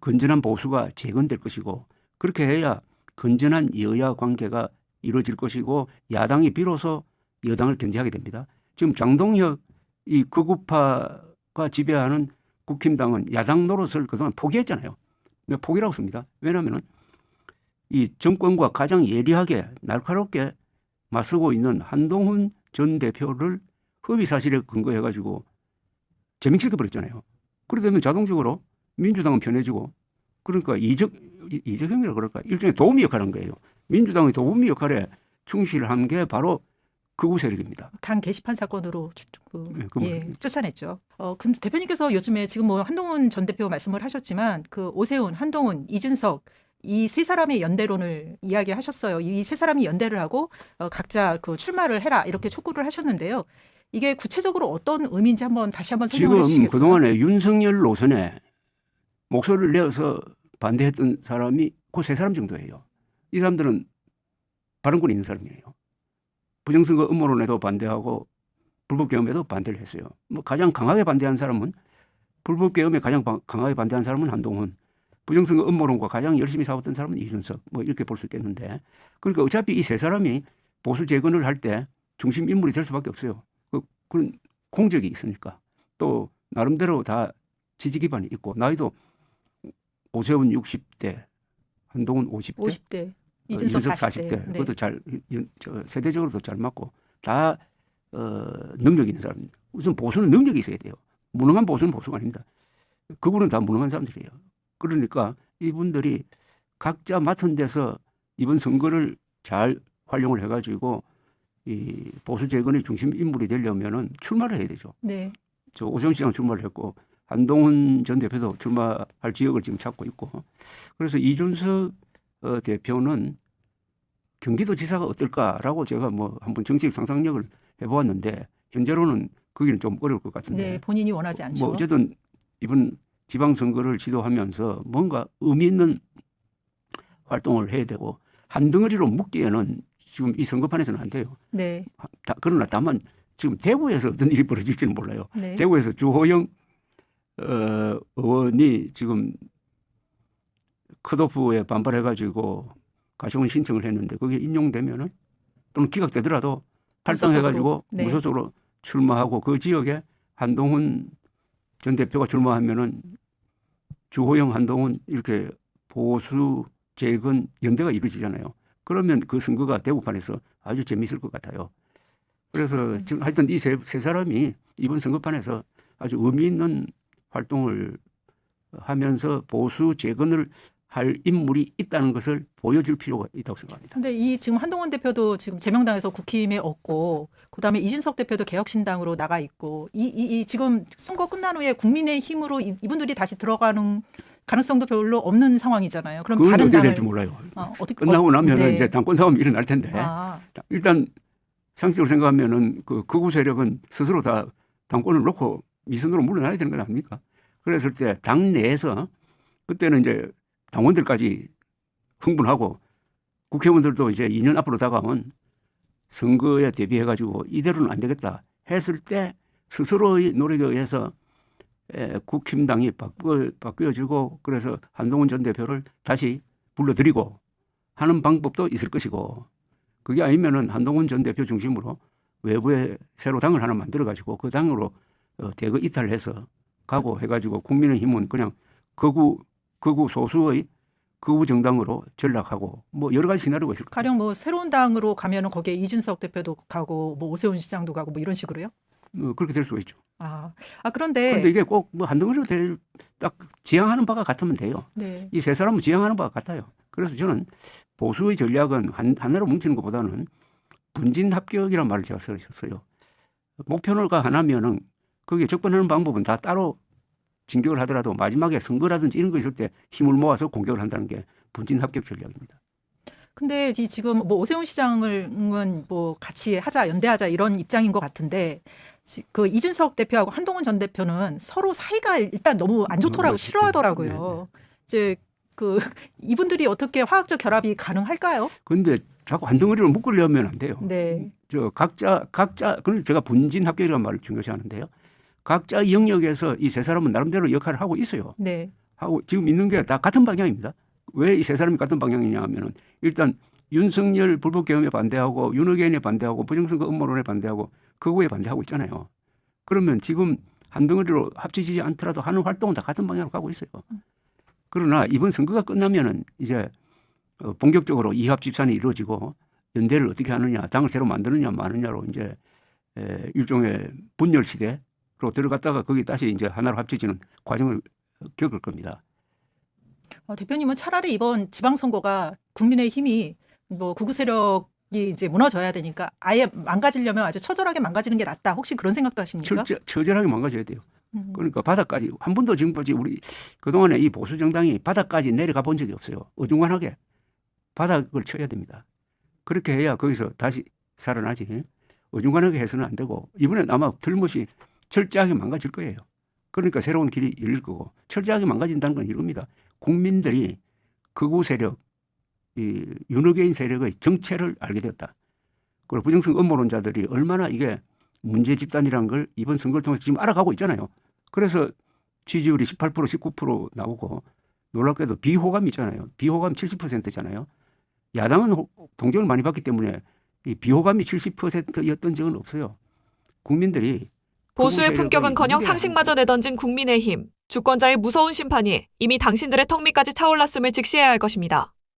건전한 보수가 재건될 것이고 그렇게 해야 건전한 여야 관계가 이루어질 것이고 야당이 비로소 여당을 견제하게 됩니다. 지금 장동혁 이 극우파가 지배하는 국힘당은 야당 노릇을 그동안 포기했잖아요. 포기라고 씁니다. 왜냐하면 이 정권과 가장 예리하게 날카롭게 맞서고 있는 한동훈 전 대표를 허위 사실에 근거해가지고 제명시켜버렸잖아요. 그러다 보면 자동적으로 민주당은 편해지고 그러니까 이재경이라 그럴까 일종의 도우미 역할을 한 거예요. 민주당의 도우미 역할에 충실한 게 바로 극우 세력입니다. 당 게시판 사건으로 쫓아냈죠. 근데 대표님께서 요즘에 지금 뭐 한동훈 전 대표 말씀을 하셨지만 그 오세훈, 한동훈, 이준석 이 세 사람의 연대론을 이야기하셨어요. 이 세 사람이 연대를 하고 각자 그 출마를 해라 이렇게 촉구를 하셨는데요. 이게 구체적으로 어떤 의미인지 다시 한번 설명해 주시겠어요? 지금 그동안에 윤석열 노선에 목소리를 내어서 반대했던 사람이 그 세 사람 정도예요. 이 사람들은 발언권이 있는 사람이에요. 부정선거 음모론에도 반대하고 불법계엄에도 반대를 했어요. 뭐 가장 강하게 반대한 사람은 불법계엄에 가장 강하게 반대한 사람은 한동훈. 부정선거 음모론과 가장 열심히 싸웠던 사람은 이준석. 뭐 이렇게 볼 수 있겠는데. 그러니까 어차피 이 세 사람이 보수 재건을 할 때 중심 인물이 될 수밖에 없어요. 그런 공적이 있으니까. 또 나름대로 다 지지 기반이 있고 나이도 오세훈 60대, 한동훈 50대, 이준석 40대. 네. 그것도 세대적으로도 잘 맞고 다 능력이 있는 사람입니다. 우선 보수는 능력이 있어야 돼요. 무능한 보수는 보수가 아닙니다. 그분은 다 무능한 사람들이에요. 그러니까 이분들이 각자 맡은 데서 이번 선거를 잘 활용을 해가지고 이 보수 재건의 중심 인물이 되려면은 출마를 해야 되죠. 네. 저 오세훈 시장 출마를 했고 한동훈 전 대표도 출마할 지역을 지금 찾고 있고 그래서 이준석 대표는 경기도지사가 어떨까라고 제가 뭐 한번 정책 상상력을 해보았는데 현재로는 거기는 좀 어려울 것 같은데. 네, 본인이 원하지 않죠. 뭐 어쨌든 이번 지방선거를 지도하면서 뭔가 의미 있는 활동을 해야 되고 한 덩어리로 묶기에는 지금 이 선거판에서는 안 돼요. 네. 그러나 다만 지금 대구에서 어떤 일이 벌어질지는 몰라요. 네. 대구에서 주호영 의원이 지금 컷오프에 반발해가지고 가처분 신청을 했는데 그게 인용되면은 또는 기각되더라도 탈당해가지고 네. 무소속으로 출마하고 그 지역에 한동훈 전 대표가 출마하면은 주호영, 한동훈 이렇게 보수 재건 연대가 이루어지잖아요. 그러면 그 선거가 대구판에서 아주 재미있을 것 같아요. 그래서 지금 하여튼 이 세 사람이 이번 선거판에서 아주 의미 있는 활동을 하면서 보수 재건을 할 인물이 있다는 것을 보여줄 필요가 있다고 생각합니다. 근데 이 지금 한동훈 대표도 지금 제명당에서 국힘에 없고, 그다음에 이준석 대표도 개혁신당으로 나가 있고, 이 지금 선거 끝난 후에 국민의힘으로 이분들이 다시 들어가는 가능성도 별로 없는 상황이잖아요. 그럼 그건 다른 어떻게 당을 될지 몰라요. 어떻게 끝나고 나면은 네. 이제 당권 싸움이 일어날 텐데 일단 상식적으로 생각하면은 그 극우 세력은 스스로 다 당권을 놓고 미선으로 물러나야 되는 건 아닙니까? 그랬을 때 당 내에서 그때는 이제 당원들까지 흥분하고 국회의원들도 이제 2년 앞으로 다가온 선거에 대비해가지고 이대로는 안 되겠다 했을 때 스스로의 노력에 의해서 국힘당이 바뀌어지고 그래서 한동훈 전 대표를 다시 불러들이고 하는 방법도 있을 것이고 그게 아니면은 한동훈 전 대표 중심으로 외부에 새로 당을 하나 만들어가지고 그 당으로 대거 이탈해서 가고 해가지고 국민의힘은 그냥 극우 소수의 극우 정당으로 전락하고 뭐 여러 가지 시나리오가 있을 거예요. 가령 뭐 새로운 당으로 가면은 거기에 이준석 대표도 가고 뭐 오세훈 시장도 가고 뭐 이런 식으로요? 그렇게 될 수가 있죠. 그런데 이게 꼭 뭐 한동훈으로 딱 지향하는 바가 같으면 돼요. 네. 이 세 사람은 지향하는 바가 같아요. 그래서 저는 보수의 전략은 하나로 뭉치는 것보다는 분진 합격이라는 말을 제가 썼어요. 목표가 하나면은 거기에 접근하는 방법은 다 따로 진격을 하더라도 마지막에 선거라든지 이런 거 있을 때 힘을 모아서 공격을 한다는 게 분진 합격 전략입니다. 근데 지금 뭐 오세훈 시장은 뭐 같이 하자, 연대하자 이런 입장인 것 같은데 그 이준석 대표하고 한동훈 전 대표는 서로 사이가 일단 너무 안 좋더라고 싫어하더라고요. 이제 그 이분들이 어떻게 화학적 결합이 가능할까요? 그런데 자꾸 한 덩어리로 묶으려면 안 돼요. 네. 저 각자 그래서 제가 분진 합격이라는 말을 중요시하는데요. 각자 영역에서 이 세 사람은 나름대로 역할을 하고 있어요. 네. 하고 지금 있는 게 다 같은 방향입니다. 왜 이 세 사람이 같은 방향이냐 하면은 일단 윤석열 불법 계엄에 반대하고 윤핵관에 반대하고 부정선거 음모론에 반대하고 극우에 반대하고 있잖아요. 그러면 지금 한 덩어리로 합치지 않더라도 하는 활동은 다 같은 방향으로 가고 있어요. 그러나 이번 선거가 끝나면은 이제 본격적으로 이합 집산이 이루어지고 연대를 어떻게 하느냐, 당을 새로 만드느냐 마느냐로 이제 일종의 분열 시대로 들어갔다가 거기 다시 이제 하나로 합쳐지는 과정을 겪을 겁니다. 대표님은 차라리 이번 지방선거가 국민의힘이 뭐 극우 세력이 이제 무너져야 되니까 아예 망가지려면 아주 처절하게 망가지는 게 낫다. 혹시 그런 생각도 하십니까? 처절하게 망가져야 돼요. 그러니까 바닥까지 한 번도 지금까지 우리 그동안에 이 보수 정당이 바닥까지 내려가 본 적이 없어요. 어중간하게 바닥을 쳐야 됩니다. 그렇게 해야 거기서 다시 살아나지. 어중간하게 해서는 안 되고 이번엔 아마 틀림없이 철저하게 망가질 거예요. 그러니까 새로운 길이 열릴 거고 철저하게 망가진다는 건 이겁니다. 국민들이 극우 세력, 이 윤핵관 세력의 정체를 알게 되었다. 그리고 부정선거 음모론자들이 얼마나 이게 문제 집단이라는 걸 이번 선거를 통해서 지금 알아가고 있잖아요. 그래서 지지율이 18%, 19% 나오고 놀랍게도 비호감이 있잖아요. 비호감 70%잖아요. 야당은 동정을 많이 받기 때문에 이 비호감이 70%였던 적은 없어요. 국민들이 보수의 품격은커녕 상식마저 내던진 국민의힘. 주권자의 무서운 심판이 이미 당신들의 턱 밑까지 차올랐음을 직시해야 할 것입니다.